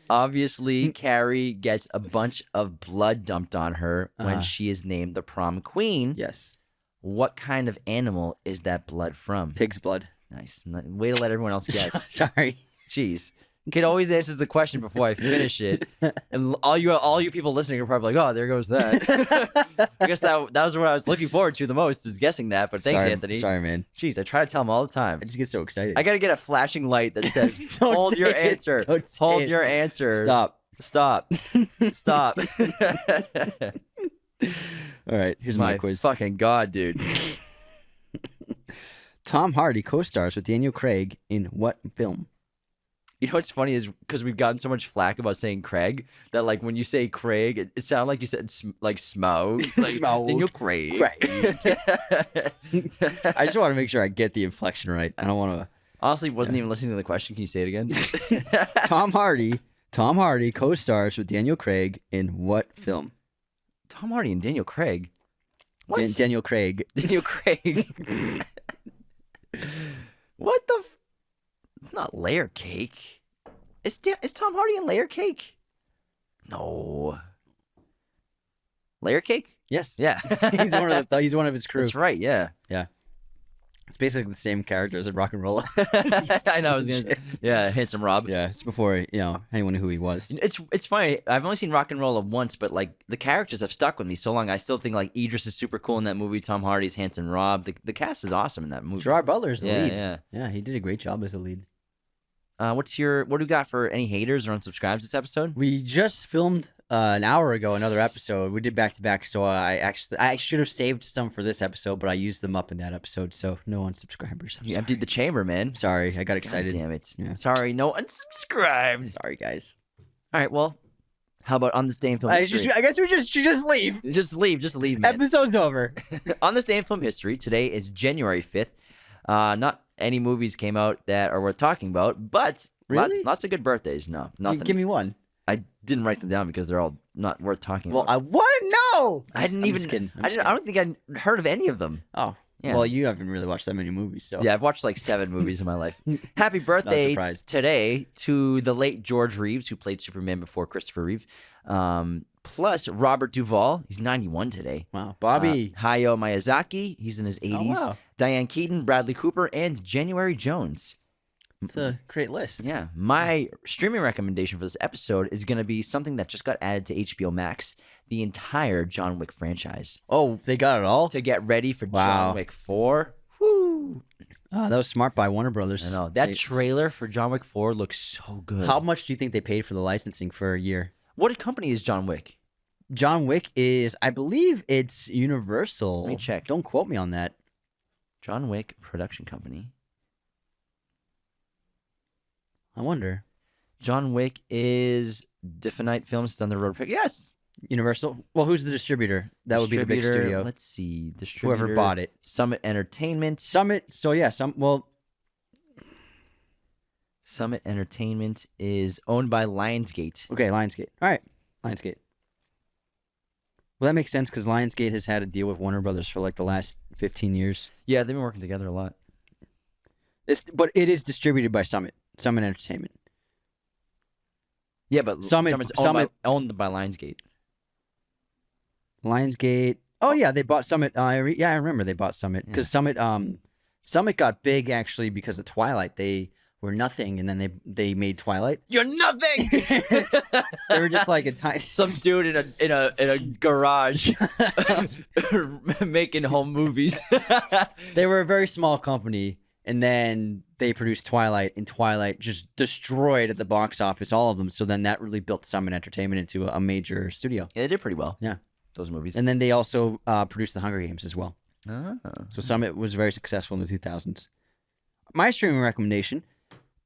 Obviously, Carrie gets a bunch of blood dumped on her when she is named the prom queen.
Yes.
What kind of animal is that blood from?
Pig's blood.
Nice. Way to let everyone else guess.
Sorry.
Jeez. Kid always answers the question before I finish it. And all you people listening are probably like, oh, there goes that. I guess that was what I was looking forward to the most, is guessing that. But thanks, Anthony.
Sorry, man.
Jeez, I try to tell him all the time.
I just get so excited.
I got to get a flashing light that says,
Don't
hold
say
your
it.
answer.
Don't say
Hold
it.
your answer.
Stop.
Stop.
All right, here's my quiz.
Fucking God, dude.
Tom Hardy co-stars with Daniel Craig in what film?
You know what's funny is because we've gotten so much flack about saying Craig that, like, when you say Craig, it sounded like you said like Smoke. Like,
Smoke.
Daniel Craig.
I just want to make sure I get the inflection right. I don't want to.
Honestly, wasn't even listening to the question. Can you say it again?
Tom Hardy co-stars with Daniel Craig in what film?
Tom Hardy and Daniel Craig. What?
Daniel Craig.
Daniel Craig. What the? Not Layer Cake. Is Tom Hardy in Layer Cake? No. Layer Cake?
Yes.
Yeah.
He's one of his crew.
That's right. Yeah.
Yeah. It's basically the same character as a rock and roll.
I know. I was gonna say, yeah, Handsome Rob.
Yeah, it's before anyone knew who he was.
It's funny. I've only seen Rock and Roll once, but like the characters have stuck with me so long. I still think like Idris is super cool in that movie. Tom Hardy's Handsome Rob. The cast is awesome in that movie.
Gerard Butler's the lead.
Yeah.
He did a great job as the lead.
What do we got for any haters or unsubscribes this episode?
We just filmed an hour ago another episode. We did back to back, so I should have saved some for this episode, but I used them up in that episode. So no unsubscribers.
You emptied the chamber, man.
Sorry, I got excited.
God damn it.
Yeah.
Sorry, no unsubscribed.
Sorry, guys.
All right, well, how about On This Day in Film History?
I guess we should just leave.
Just leave, man.
Episode's over.
On This Day in Film History, today is January 5th. Not any movies came out that are worth talking about, but
really?
Lots of good birthdays. No, nothing.
Give me one.
I didn't write them down because they're all not worth talking about.
I want to know.
I don't think I'd heard of any of them.
Oh.
Yeah.
Well, you haven't really watched that many movies, so.
Yeah, I've watched like 7 movies in my life. Happy birthday today to the late George Reeves, who played Superman before Christopher Reeve. Plus Robert Duvall, he's 91 today.
Wow. Bobby.
Hayao Miyazaki, he's in his 80s.
Oh, wow.
Diane Keaton, Bradley Cooper, and January Jones.
It's a great list.
Yeah. My streaming recommendation for this episode is going to be something that just got added to HBO Max, the entire John Wick franchise.
Oh, they got it all?
To get ready for John Wick 4. Woo!
Oh, that was smart by Warner Brothers.
I know. That trailer for John Wick 4 looks so good.
How much do you think they paid for the licensing for a year?
What company is John Wick?
John Wick is, I believe it's Universal.
Let me check.
Don't quote me on that.
John Wick Production Company.
I wonder.
John Wick is Deveney Films done the road pick. Yes.
Universal. Well, who's the distributor? That would be the big studio.
Let's see. Distributor.
Whoever bought it.
Summit Entertainment.
Summit. So yeah, Summit
Entertainment is owned by Lionsgate.
Okay, Lionsgate. All right, Lionsgate. Well, that makes sense because Lionsgate has had a deal with Warner Brothers for like the last 15 years.
Yeah, they've been working together a lot.
But it is distributed by Summit Entertainment.
Yeah, but Summit's owned by Lionsgate.
Lionsgate. Oh yeah, they bought Summit. I remember they bought Summit because Summit got big actually because of Twilight. They were nothing, and then they made Twilight.
You're nothing.
They were just like a tiny
some dude in a garage making home movies.
They were a very small company, and then they produced Twilight, and Twilight just destroyed at the box office all of them. So then that really built Summit Entertainment into a major studio.
Yeah, they did pretty well.
Yeah,
those movies.
And then they also produced the Hunger Games as well.
Oh.
So Summit was very successful in the 2000s. My streaming recommendation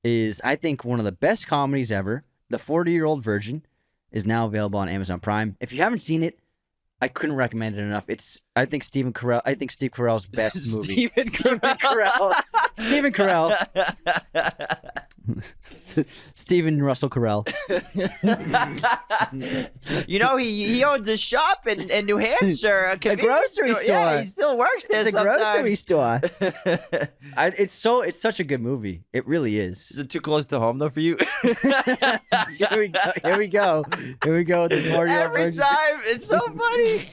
is, I think, one of the best comedies ever. The 40-Year-Old Virgin is now available on Amazon Prime. If you haven't seen it, I couldn't recommend it enough. I think Steve Carell's best movie.
Steve Carell.
Steve Carell. Stephen Russell Carell.
You know, he owns a shop in New Hampshire, a
grocery store.
Yeah, he still works there.
It's a grocery store.
Is
It's such a good movie. It really is.
it too close to home though for you?
Here we go. Here we go. Here we go. The 40-year-old
Every
virgin.
time, it's so funny.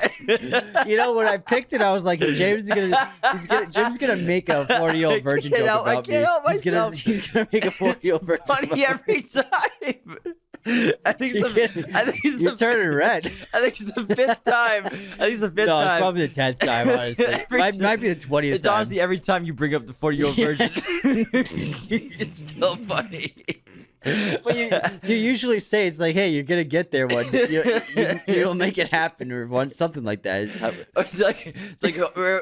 You know, when I picked it, I was like, Jim's gonna make a 40-year-old virgin joke about me.
I can't help myself.
He's gonna make a 40-year-old virgin.
Funny every time. I think it's
You're turning red.
I think it's the fifth time.
No, it's probably the 10th time, honestly. Might be the 20th
It's
time.
honestly every time you bring up the 40-year-old virgin, it's still funny.
But you usually say it's like, hey, you're gonna get there one. You'll make it happen, or something like that.
It's like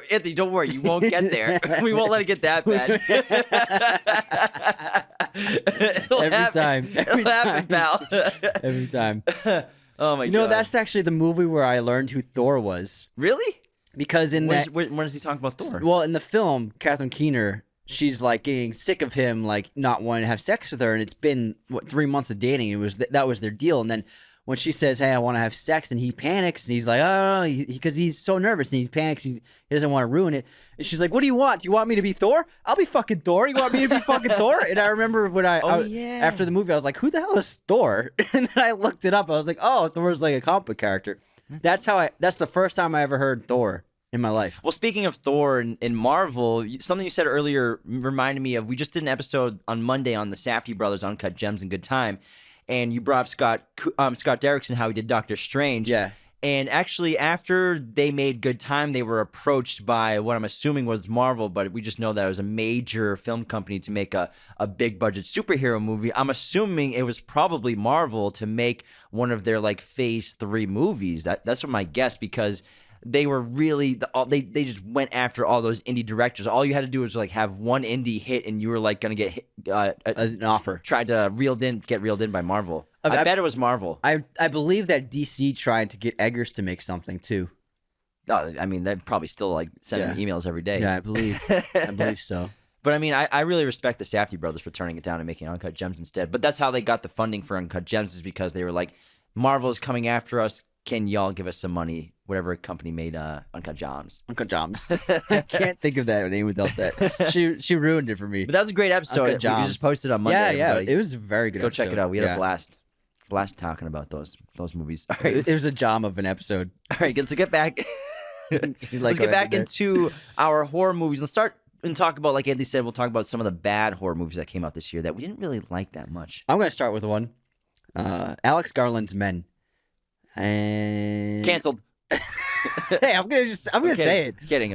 Anthony, don't worry, you won't get there. We won't let it get that bad. It'll happen, pal.
Every time.
Oh my god!
You know, that's actually the movie where I learned who Thor was.
Really?
Because when
is he talking about Thor?
Well, in the film, Catherine Keener, she's like getting sick of him, like not wanting to have sex with her, and it's been 3 months of dating. It was that was their deal, and then when she says, "Hey, I want to have sex," and he panics, and he's like, "Oh," because he's so nervous, and he panics. He doesn't want to ruin it. And she's like, "What do you want? Do you want me to be Thor? I'll be fucking Thor. You want me to be fucking Thor?" And I remember when after the movie, I was like, "Who the hell is Thor?" And then I looked it up. I was like, "Oh, Thor's like a comic book character." That's the first time I ever heard Thor in my life.
Well, speaking of Thor in Marvel, something you said earlier reminded me of. We just did an episode on Monday on the Safdie brothers, Uncut Gems and Good Time, and you brought up Scott Derrickson, how he did Doctor Strange.
Yeah.
And actually, after they made Good Time, they were approached by what I'm assuming was Marvel, but we just know that it was a major film company to make a big budget superhero movie. I'm assuming it was probably Marvel to make one of their like Phase 3 movies. That's what my guess, because they were really they just went after all those indie directors. All you had to do was like have one indie hit, and you were like going to get
An offer.
Tried to get reeled in by Marvel. I bet it was Marvel.
I believe that DC tried to get Eggers to make something too.
Oh, I mean, they're probably still like sending emails every day.
Yeah, I believe so.
But I mean, I really respect the Safdie brothers for turning it down and making Uncut Gems instead. But that's how they got the funding for Uncut Gems, is because they were like, Marvel's coming after us. Can y'all give us some money? Whatever company made Uncut Gems.
Uncut Gems. I can't think of that name without that. She ruined it for me.
But that was a great episode.
Uncut
We
Gems.
just posted on Monday.
Yeah,
everybody.
it was a very good
Go
episode.
check it out. We had a blast talking about those movies. All right,
It was a jam of an episode.
all right. Let's get back. Let's get back into our horror movies. Let's start and talk about, like Andy said, we'll talk about some of the bad horror movies that came out this year that we didn't really like that much.
I'm going to start with one. Alex Garland's Men. And
Canceled.
Hey, I'm gonna say it.
I'm kidding.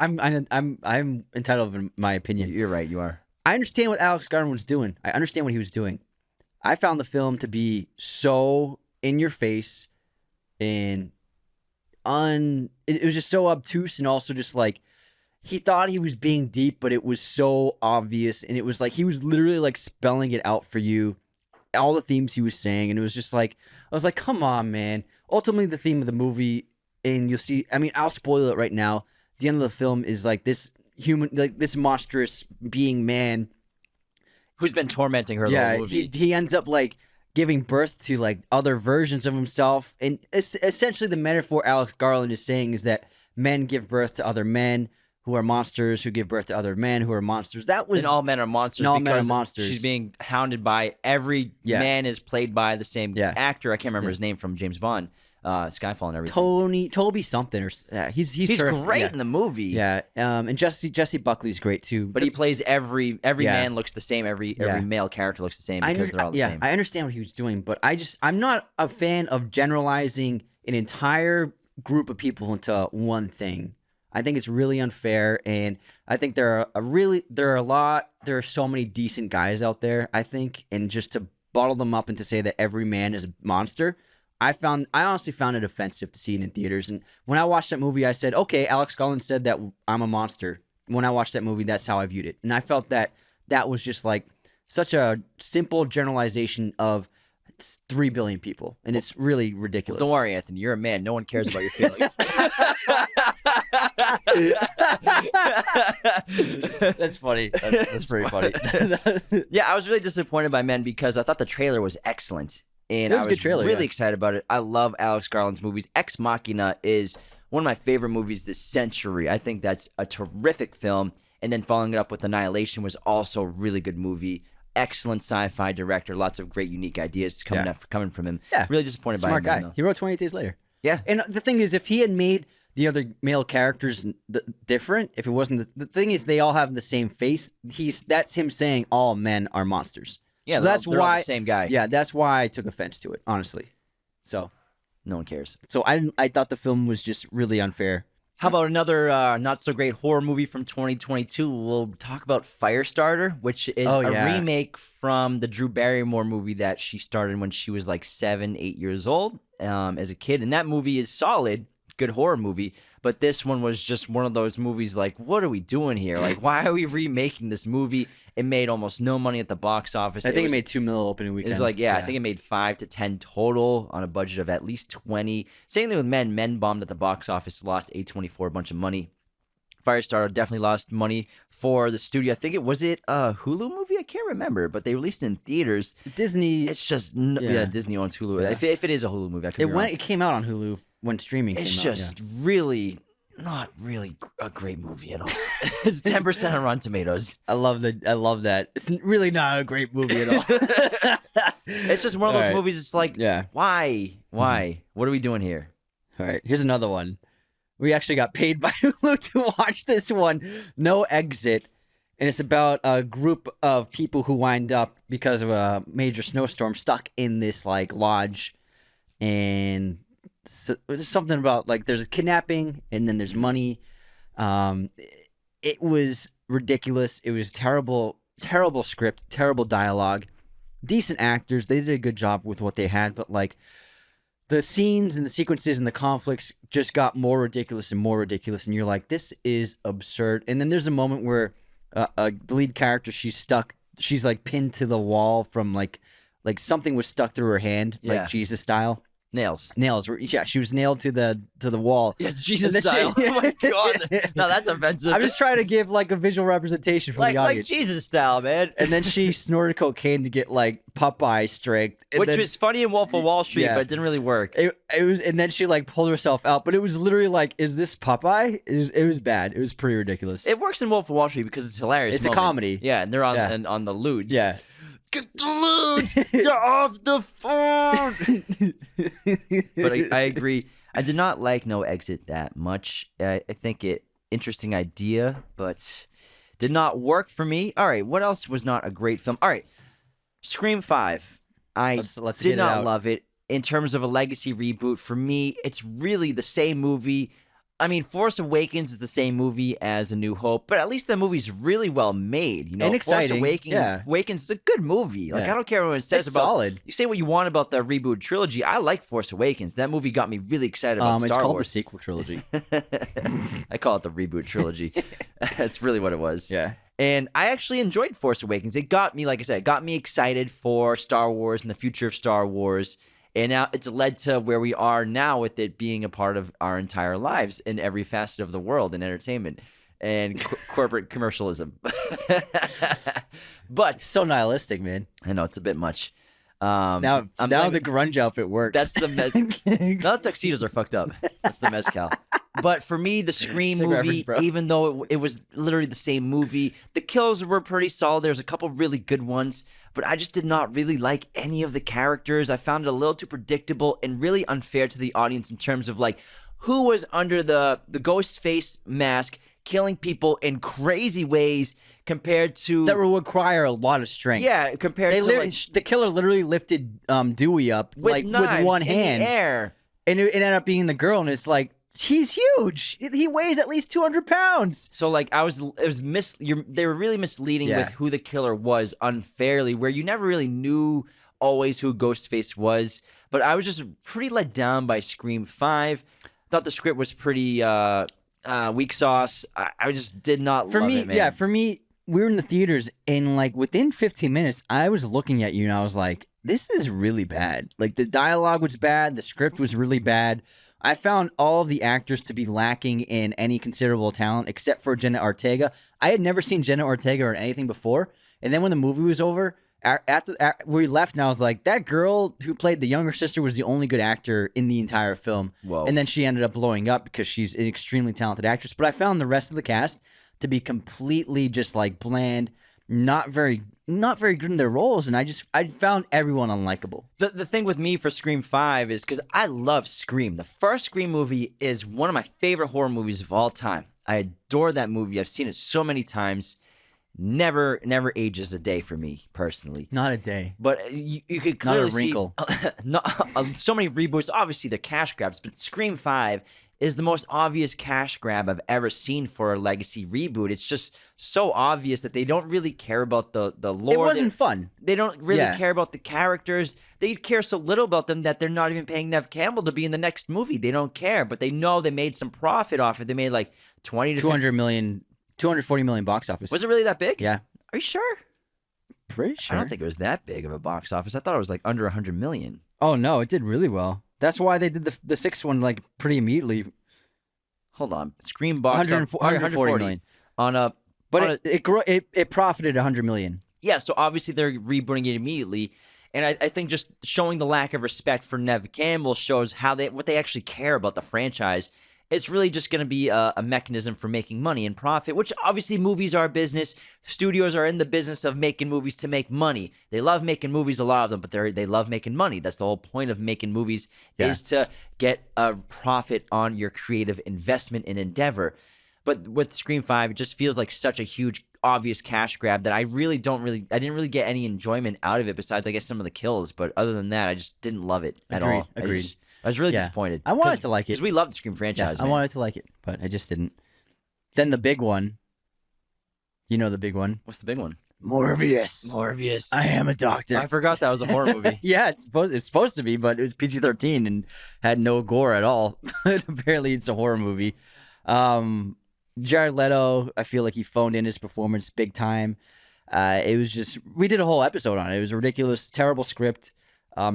I'm entitled in my opinion.
You're right. You are.
I understand what Alex Garland was doing. I understand what he was doing. I found the film to be so in your face and it was just so obtuse, and also just like he thought he was being deep, but it was so obvious, and it was like he was literally like spelling it out for you, all the themes he was saying, and it was just like I was like, come on, man. Ultimately, the theme of the movie, and you'll see, I mean, I'll spoil it right now. The end of the film is like this human, like this monstrous being man
who's been tormenting her the whole movie.
He ends up like giving birth to like other versions of himself, and essentially the metaphor Alex Garland is saying is that men give birth to other men who are monsters, who give birth to other men who are monsters. That was
and all men are monsters.
And all
because
men are monsters.
She's being hounded by every man is played by the same actor. I can't remember his name from James Bond, Skyfall, and everything. Toby something, or he's great in the movie.
Yeah, and Jesse Buckley's great too.
But he plays every man looks the same. Every male character looks the same because they're all the same.
I understand what he was doing, but I'm not a fan of generalizing an entire group of people into one thing. I think it's really unfair, and I think there are so many decent guys out there, I think, and just to bottle them up and to say that every man is a monster, I honestly found it offensive to see it in theaters. And when I watched that movie, I said, okay, Alex Garland said that I'm a monster. When I watched that movie, that's how I viewed it. And I felt that was just like such a simple generalization of 3 billion people, and it's really ridiculous.
Don't worry, Anthony. You're a man. No one cares about your feelings.
That's funny. That's pretty funny.
Yeah, I was really disappointed by Men because I thought the trailer was excellent. And
It was
I
a
was
good trailer,
really
yeah.
excited about it. I love Alex Garland's movies. Ex Machina is one of my favorite movies this century. I think that's a terrific film. And then following it up with Annihilation was also a really good movie. Excellent sci-fi director. Lots of great, unique ideas coming from him.
Yeah.
Really disappointed by
Smart
him.
guy.
though.
He wrote 28 Days Later.
Yeah.
And the thing is, if he had made the other male characters different, if it wasn't the thing is, they all have the same face. That's him saying all men are monsters.
Yeah,
so
they're all the same guy.
Yeah, that's why I took offense to it, honestly. So
No one cares.
I thought the film was just really unfair.
How about another not so great horror movie from 2022? We'll talk about Firestarter, which is a remake from the Drew Barrymore movie that she started when she was like 7, 8 years old as a kid. And that movie is solid, good horror movie. But this one was just one of those movies like, what are we doing here? Like, why are we remaking this movie? It made almost no money at the box office.
I think it made $2 million opening
It
weekend.
was like, I think it made 5 to 10 total on a budget of at least 20. Same thing with Men. Men bombed at the box office, lost A24 a bunch of money. Firestarter definitely lost money for the studio. I think it was a Hulu movie. I can't remember, but they released it in theaters.
Disney.
It's just Disney owns Hulu.
Yeah.
If it is a Hulu movie, I could be wrong.
It came out on Hulu when streaming.
It's
came out,
just really not really a great movie at all. It's 10% on Rotten Tomatoes.
I love that. It's really not a great movie at all.
It's just one of those
All right.
movies. It's like,
Yeah.
why? What are we doing here?
All right, here's another one. We actually got paid by Hulu to watch this one. No Exit. And it's about a group of people who wind up, because of a major snowstorm, stuck in this like lodge. And so, there's something about like there's a kidnapping and then there's money. It was ridiculous. It was terrible script, terrible dialogue, decent actors. They did a good job with what they had, but like the scenes and the sequences and the conflicts just got more ridiculous. And you're like, this is absurd. And then there's a moment where the lead character, she's like pinned to the wall from like something was stuck through her hand,
Yeah.
like Jesus style.
Nails.
Yeah, she was nailed to the wall.
Yeah, Jesus
And then
style. Oh my god. No, that's offensive.
I'm just trying to give like a visual representation for the
like
audience.
Jesus style, man.
And then she snorted cocaine to get like Popeye strength, and
Which
then,
was funny in Wolf of Wall Street,
Yeah.
but it didn't really work.
it was, and then she like pulled herself out. But it was literally like, is this Popeye? It was bad. It was pretty ridiculous.
It works in Wolf of Wall Street because it's hilarious.
It's a
moment.
comedy.
Yeah, and they're on
Yeah.
on the lewds.
Yeah.
Get the lewds! Get off the phone! But I agree. I did not like No Exit that much. I think interesting idea, but did not work for me. All right, what else was not a great film? All right, Scream 5.
Let's get
did
it
not
out.
love it. In terms of a legacy reboot, for me, it's really the same movie. I mean, Force Awakens is the same movie as A New Hope, but at least the movie's really well made. You know,
And exciting,
Force
yeah.
Awakens is a good movie. Like,
Yeah.
I don't care what anyone says
It's
about.
solid.
You say what you want about the reboot trilogy. I like Force Awakens. That movie got me really excited about
It's
Star
called the
Wars.
sequel trilogy.
I call it the reboot trilogy. That's really what it was.
Yeah.
And I actually enjoyed Force Awakens. It got me, like I said, it got me excited for Star Wars and the future of Star Wars. And now it's led to where we are now with it being a part of our entire lives in every facet of the world in entertainment and corporate commercialism. But
So nihilistic, man.
I know it's a bit much.
Now the grunge outfit works.
That's the now the tuxedos are fucked up. That's the mezcal. But for me, the Scream
Sick
movie,
reference, bro.
even though it was literally the same movie, the kills were pretty solid. There's a couple really good ones, but I just did not really like any of the characters. I found it a little too predictable and really unfair to the audience in terms of like who was under the ghost face mask killing people in crazy ways compared to
that will require a lot of strength.
yeah, compared to like,
the killer literally lifted Dewey up
with
with one
in
hand,
the air.
and it ended up being the girl, and it's like he's huge. He weighs at least 200 pounds.
So like they were really misleading
Yeah.
with who the killer was unfairly, where you never really knew always who Ghostface was. But I was just pretty let down by Scream 5. Thought the script was pretty weak sauce. I just did not
For
love
me,
it, man.
yeah, for me, we were in the theaters, and like within 15 minutes, I was looking at you, and I was like, "This is really bad." Like the dialogue was bad, the script was really bad. I found all of the actors to be lacking in any considerable talent except for Jenna Ortega. I had never seen Jenna Ortega or anything before, and then when the movie was over, after we left, and I was like, that girl who played the younger sister was the only good actor in the entire film.
Whoa.
And then she ended up blowing up because she's an extremely talented actress. But I found the rest of the cast to be completely just like bland, not very good in their roles, and I found everyone unlikable.
The thing with me for Scream 5 is because I love Scream. The first Scream movie is one of my favorite horror movies of all time. I adore that movie. I've seen it so many times. Never ages a day for me personally.
Not a day.
But you could clearly
Not a wrinkle.
See so many reboots. Obviously, they're cash grabs, but Scream 5 is the most obvious cash grab I've ever seen for a legacy reboot. It's just so obvious that they don't really care about the lore.
It wasn't fun.
They don't really care about the characters. They care so little about them that they're not even paying Nev Campbell to be in the next movie. They don't care, but they know they made some profit off it. They made like
240 million box office.
Was it really that big?
Yeah.
Are you sure?
Pretty sure.
I don't think it was that big of a box office. I thought it was like under 100 million.
Oh no, it did really well. That's why they did the sixth one like pretty immediately.
Hold on, Scream box
140 million
on a.
But it profited 100 million.
Yeah, so obviously they're rebooting it immediately, and I think just showing the lack of respect for Nev Campbell shows what they actually care about the franchise. It's really just going to be a mechanism for making money and profit, which obviously movies are a business. Studios are in the business of making movies to make money. They love making movies, a lot of them, but they love making money. That's the whole point of making movies is to get a profit on your creative investment and endeavor. But with Scream 5, it just feels like such a huge, obvious cash grab that I didn't really get any enjoyment out of it besides, I guess, some of the kills. But other than that, I just didn't love it at all.
Agreed.
I was really disappointed.
I wanted to like it.
Because we love the Scream franchise,
I wanted to like it, but I just didn't. Then the big one. You know the big one.
What's the big one?
Morbius. I am a doctor.
I forgot that was a horror movie.
Yeah, it's supposed to be, but it was PG-13 and had no gore at all. Apparently, it's a horror movie. Jared Leto, I feel like he phoned in his performance big time. It was just, we did a whole episode on it. It was a ridiculous, terrible script.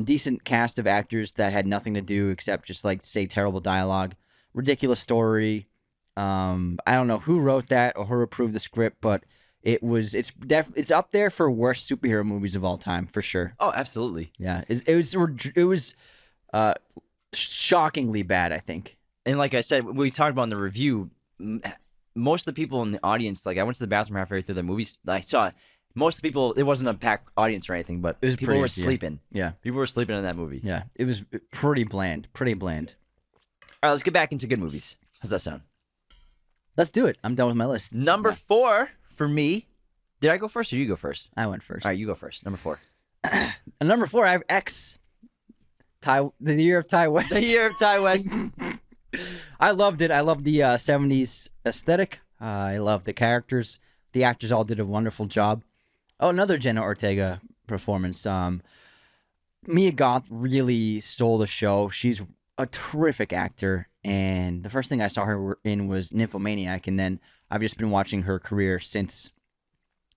Decent cast of actors that had nothing to do except just like say terrible dialogue. Ridiculous story. I don't know who wrote that or who approved the script, but it's up there for worst superhero movies of all time for sure.
Oh, absolutely.
Yeah, it was shockingly bad, I think.
And like I said, we talked about in the review, most of the people in the audience, like I went to the bathroom halfway through the movies, I saw most of the people, it wasn't a packed audience or anything, but people were sleeping.
Yeah.
People were sleeping in that movie.
Yeah. It was pretty bland.
All right, let's get back into good movies. How's that sound?
Let's do it. I'm done with my list.
Number 4 for me. Did I go first or you go first?
I went first.
All right, you go first. Number 4.
Number 4, I have X. The Year of Ty West.
The Year of Ty West.
I loved it. I loved the 70s aesthetic. I loved the characters. The actors all did a wonderful job. Oh, another Jenna Ortega performance. Mia Goth really stole the show. She's a terrific actor, and the first thing I saw her in was Nymphomaniac, and then I've just been watching her career since.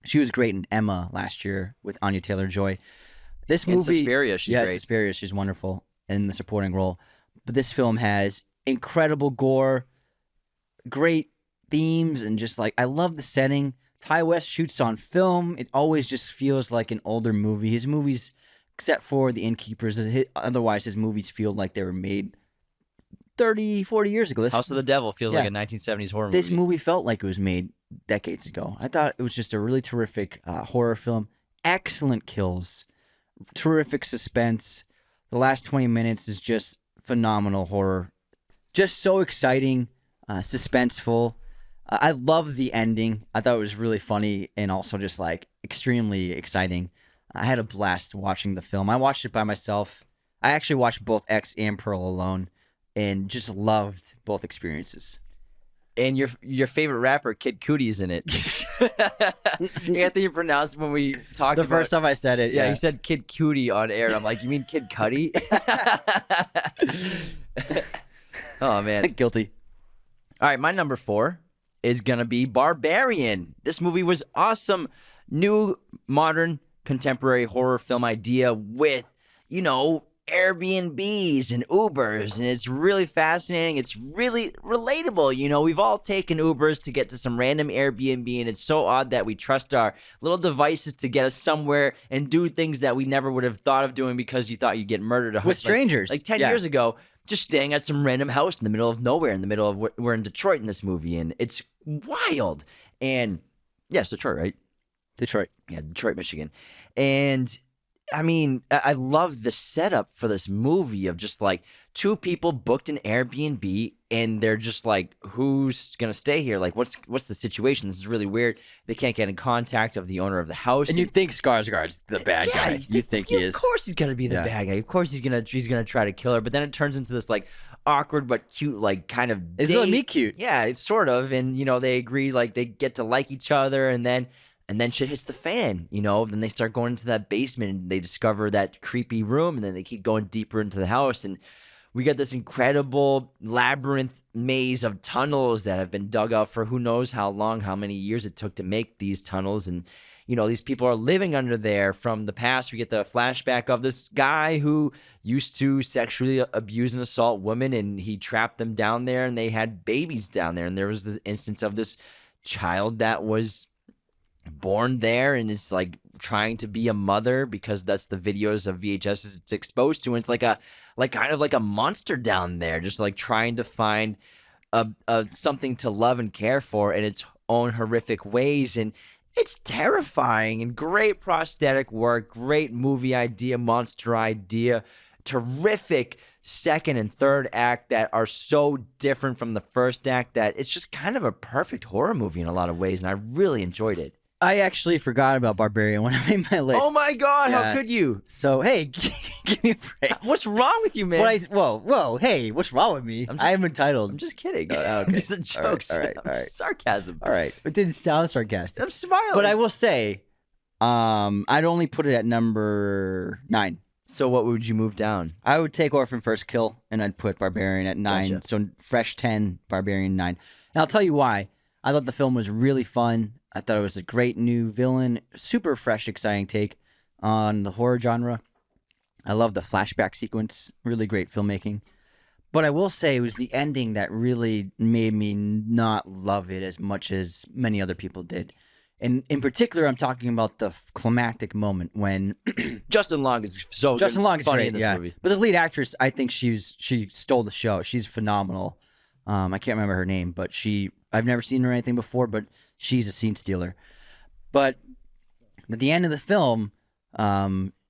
She was great in Emma last year with Anya Taylor-Joy. This movie,
Suspiria, she's great.
Suspiria, she's wonderful in the supporting role. But this film has incredible gore, great themes, and just like I love the setting. Ty West shoots on film. It always just feels like an older movie. His movies, except for The Innkeepers, otherwise his movies feel like they were made 30, 40 years ago.
House of the Devil feels like a 1970s horror movie.
This movie felt like it was made decades ago. I thought it was just a really terrific horror film. Excellent kills. Terrific suspense. The last 20 minutes is just phenomenal horror. Just so exciting, suspenseful. I love the ending. I thought it was really funny and also just like extremely exciting. I had a blast watching the film. I watched it by myself. I actually watched both X and Pearl alone and just loved both experiences.
And your favorite rapper, Kid Cudi's in it. Anthony pronounced when we talked
the first time I said it.
Yeah, he said Kid Cudi on air. And I'm like, you mean Kid Cudi? Oh, man.
Guilty.
All right, my number 4 is going to be Barbarian. This movie was awesome. New, modern, contemporary horror film idea with, Airbnbs and Ubers, and it's really fascinating. It's really relatable. You know, we've all taken Ubers to get to some random Airbnb, and it's so odd that we trust our little devices to get us somewhere and do things that we never would have thought of doing because you thought you'd get murdered
with strangers.
Like 10 years ago, just staying at some random house in the middle of nowhere, in the middle of we're in Detroit in this movie, and it's wild. And yes, Detroit, right?
Detroit.
Yeah, Detroit, Michigan. And I mean, I love the setup for this movie of just like two people booked an Airbnb and they're just like, who's going to stay here? Like, what's the situation? This is really weird. They can't get in contact of the owner of the house.
And you think Skarsgård's the bad guy. You think he is.
Of course he's going to be the bad guy. Of course he's going to try to kill her. But then it turns into this like awkward but cute, like kind of
It's really me cute.
Yeah, it's sort of. And, you know, they agree like they get to like each other, and then shit hits the fan, you know. Then they start going into that basement and they discover that creepy room, and then they keep going deeper into the house, and we get this incredible labyrinth maze of tunnels that have been dug out for who knows how long, how many years it took to make these tunnels. And, you know, these people are living under there from the past. We get the flashback of this guy who used to sexually abuse and assault women, and he trapped them down there, and they had babies down there. And there was the instance of this child that was born there and is like trying to be a mother because that's the videos of VHS it's exposed to, and it's like kind of like a monster down there, just like trying to find a something to love and care for in its own horrific ways. And it's terrifying. And great prosthetic work, great movie idea, monster idea, terrific second and third act that are so different from the first act that it's just kind of a perfect horror movie in a lot of ways, and I really enjoyed it.
I actually forgot about Barbarian when I made my list.
Oh my God, how could you?
So, hey, give me a break.
What's wrong with you, man?
Whoa, hey, what's wrong with me? I am entitled.
I'm just kidding.
Okay.
These are jokes.
All right.
Sarcasm.
All right. It didn't sound sarcastic.
I'm smiling.
But I will say, I'd only put it at number 9.
So what would you move down?
I would take Orphan First Kill, and I'd put Barbarian at 9.
Gotcha.
So fresh 10, Barbarian 9. And I'll tell you why. I thought the film was really fun. I thought it was a great new villain, super fresh, exciting take on the horror genre. I love the flashback sequence, really great filmmaking. But I will say it was the ending that really made me not love it as much as many other people did. And in particular, I'm talking about the climactic moment when
Justin Long is so
Justin Long is
funny
great
in this movie.
But the lead actress, I think she stole the show. She's phenomenal. I can't remember her name, but I've never seen her in anything before, but she's a scene stealer. But at the end of the film,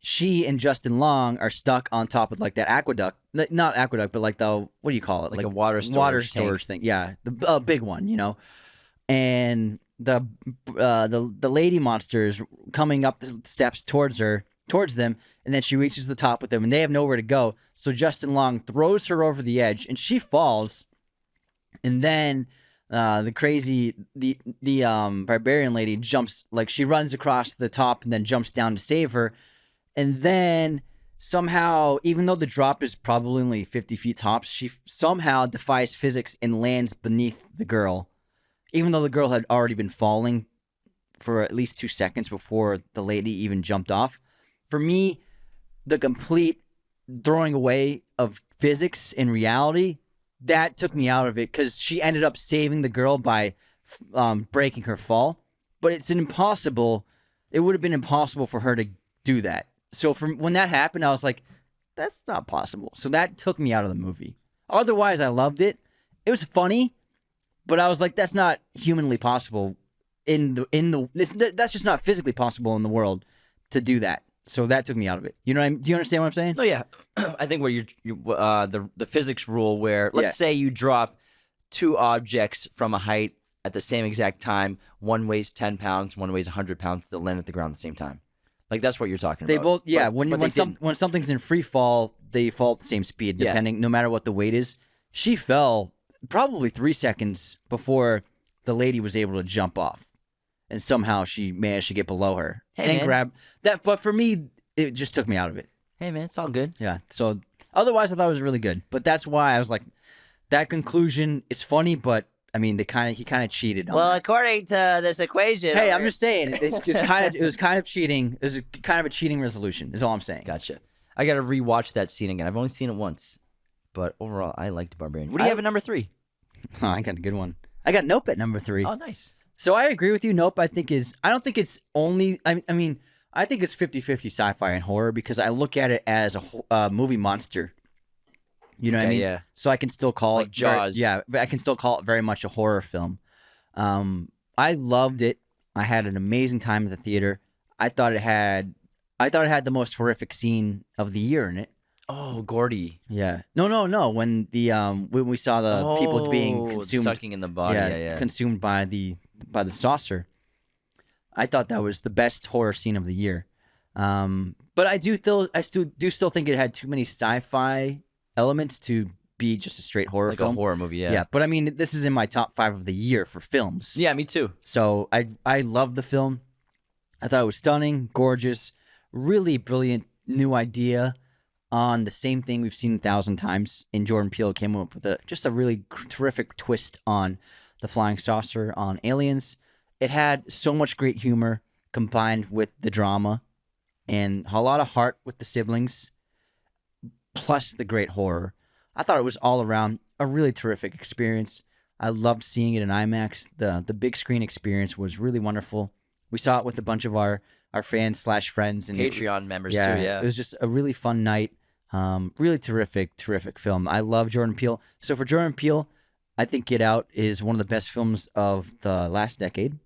she and Justin Long are stuck on top of like that aqueduct. Not aqueduct, but like the, what do you call it?
Like a water storage
thing. Yeah, the big one, you know. And the lady monster is coming up the steps towards them, and then she reaches the top with them, and they have nowhere to go. So Justin Long throws her over the edge, and she falls. And then the barbarian lady jumps, like she runs across the top and then jumps down to save her. And then somehow, even though the drop is probably only 50 feet tops, she somehow defies physics and lands beneath the girl, even though the girl had already been falling for at least 2 seconds before the lady even jumped off. For me, the complete throwing away of physics in reality, that took me out of it, because she ended up saving the girl by breaking her fall. But it would have been impossible for her to do that. So when that happened, I was like, that's not possible. So that took me out of the movie. Otherwise, I loved it. It was funny, but I was like, that's not humanly possible that's just not physically possible in the world to do that. So that took me out of it. You know do you understand what I'm saying?
Oh yeah. I think where the physics rule where, let's say you drop 2 objects from a height at the same exact time, one weighs 10 pounds, one weighs 100 pounds, they'll land at the ground at the same time. Like, that's what you're talking about.
They both, yeah. When something's in free fall, they fall at the same speed, no matter what the weight is. She fell probably 3 seconds before the lady was able to jump off, and somehow she managed to get below her and grab that. But for me, it just took me out of it.
Hey man, it's all good.
Yeah. So otherwise, I thought it was really good. But that's why I was like, that conclusion. It's funny, but I mean, he kind of cheated.
Well, according to this equation.
Hey, I'm just saying, it was kind of cheating. It was kind of a cheating resolution. Is all I'm saying.
Gotcha. I got to rewatch that scene again. I've only seen it once, but overall, I liked Barbarian. What do you have at number 3?
Oh, I got a good one. I got Nope at number 3.
Oh, nice.
So I agree with you. Nope, I don't think it's only, I mean, I think it's 50-50 sci-fi and horror because I look at it as a movie monster. You know what I mean?
Yeah.
So I can still call
Like
it
Jaws.
but I can still call it very much a horror film. I loved it. I had an amazing time at the theater. I thought it had the most horrific scene of the year in it.
Oh, Gordy.
Yeah. No. When we saw the people being consumed,
sucking in the body. Yeah.
consumed by the saucer. I thought that was the best horror scene of the year. But I still think it had too many sci-fi elements to be just a straight horror film.
A horror movie, yeah.
Yeah, but I mean, this is in my top 5 of the year for films.
Yeah, me too.
So I love the film. I thought it was stunning, gorgeous, really brilliant new idea on the same thing we've seen 1,000 times. And Jordan Peele came up with just a really terrific twist on the flying saucer, on aliens. It had so much great humor combined with the drama and a lot of heart with the siblings, plus the great horror. I thought it was all around a really terrific experience. I loved seeing it in IMAX. The big screen experience was really wonderful. We saw it with a bunch of our fans / friends and
Patreon members too, yeah.
It was just a really fun night. Really terrific film. I love Jordan Peele. So for Jordan Peele, I think Get Out is one of the best films of the last decade.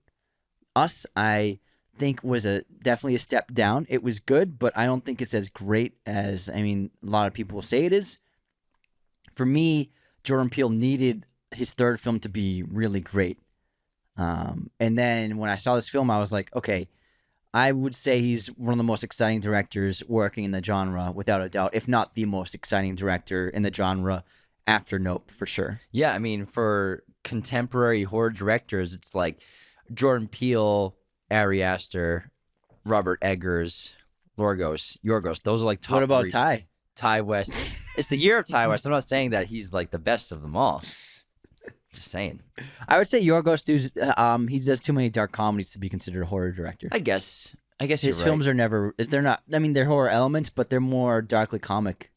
Us, I think, was definitely a step down. It was good, but I don't think it's as great as, a lot of people will say it is. For me, Jordan Peele needed his third film to be really great. And then when I saw this film, I was like, okay, I would say he's one of the most exciting directors working in the genre, without a doubt, if not the most exciting director in the genre after Nope, for sure.
Yeah, for contemporary horror directors, it's like Jordan Peele, Ari Aster, Robert Eggers, Yorgos. Those are like top.
What about
3.
Ty?
Ty West. It's the year of Ty West. I'm not saying that he's like the best of them all. Just saying.
I would say Yorgos he does too many dark comedies to be considered a horror director.
I guess
his films are never. They're not. They're horror elements, but they're more darkly comic.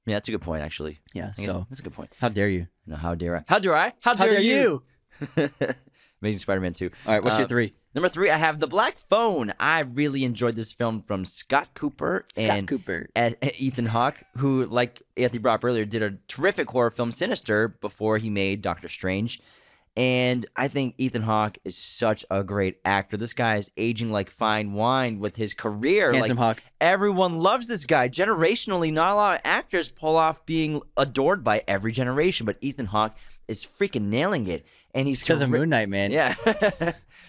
Yeah, that's a good point, actually.
Yeah, so
that's a good point.
How dare you?
No, how dare I? How dare I? How dare you? Amazing Spider-Man 2.
All right, what's your 3?
Number 3, I have The Black Phone. I really enjoyed this film from Scott Cooper and Ethan Hawke, who, like Anthony brought up earlier, did a terrific horror film, Sinister, before he made Doctor Strange. And I think Ethan Hawke is such a great actor. This guy is aging like fine wine with his career.
Handsome Hawke.
Everyone loves this guy. Generationally, not a lot of actors pull off being adored by every generation, but Ethan Hawke is freaking nailing it. And he's
because of Moon Knight, man.
Yeah.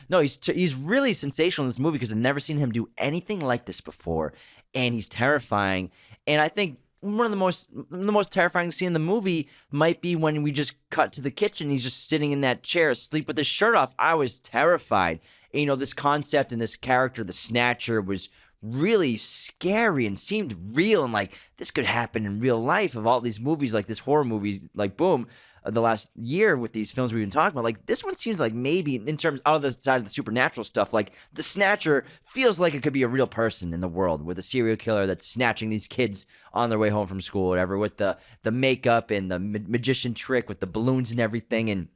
No, he's really sensational in this movie because I've never seen him do anything like this before. And he's terrifying. And I think one of the most terrifying scene in the movie might be when we just cut to the kitchen. He's just sitting in that chair asleep with his shirt off. I was terrified. And, this concept and this character, the Snatcher, was really scary and seemed real and like this could happen in real life. Of all these movies, like this horror movies, like boom, the last year with these films we've been talking about, like this one seems like maybe in terms out of the side of the supernatural stuff, like the Snatcher feels like it could be a real person in the world with a serial killer that's snatching these kids on their way home from school or whatever, with the makeup and the magician trick with the balloons and everything. And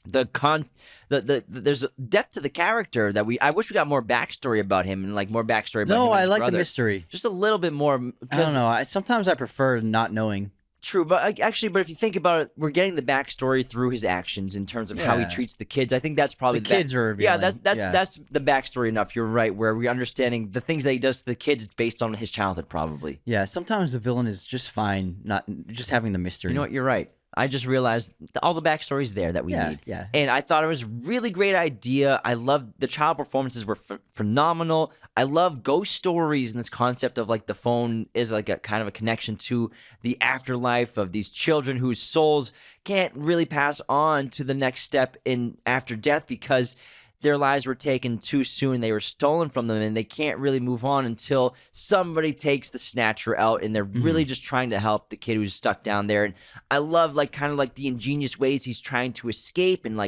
there's a depth to the character that I wish we got more backstory about him and like more backstory about him and
I
his
like
brother.
the mystery.
Just a little bit more.
I don't know. Sometimes I prefer not knowing.
True, but if you think about it, we're getting the backstory through his actions in terms of how he treats the kids. I think that's probably
the kids are revealing.
That's the backstory enough. You're right, where we're understanding the things that he does to the kids. It's based on his childhood, probably.
Yeah, sometimes the villain is just fine, not just having the mystery.
You know what? You're right. I just realized all the backstories there that we need.
Yeah.
And I thought it was a really great idea. I loved the child performances were phenomenal. I love ghost stories and this concept of like the phone is like a kind of a connection to the afterlife of these children whose souls can't really pass on to the next step in after death because their lives were taken too soon. They were stolen from them, and they can't really move on until somebody takes the Snatcher out, and they're really just trying to help the kid who's stuck down there. And I love kind of the ingenious ways he's trying to escape and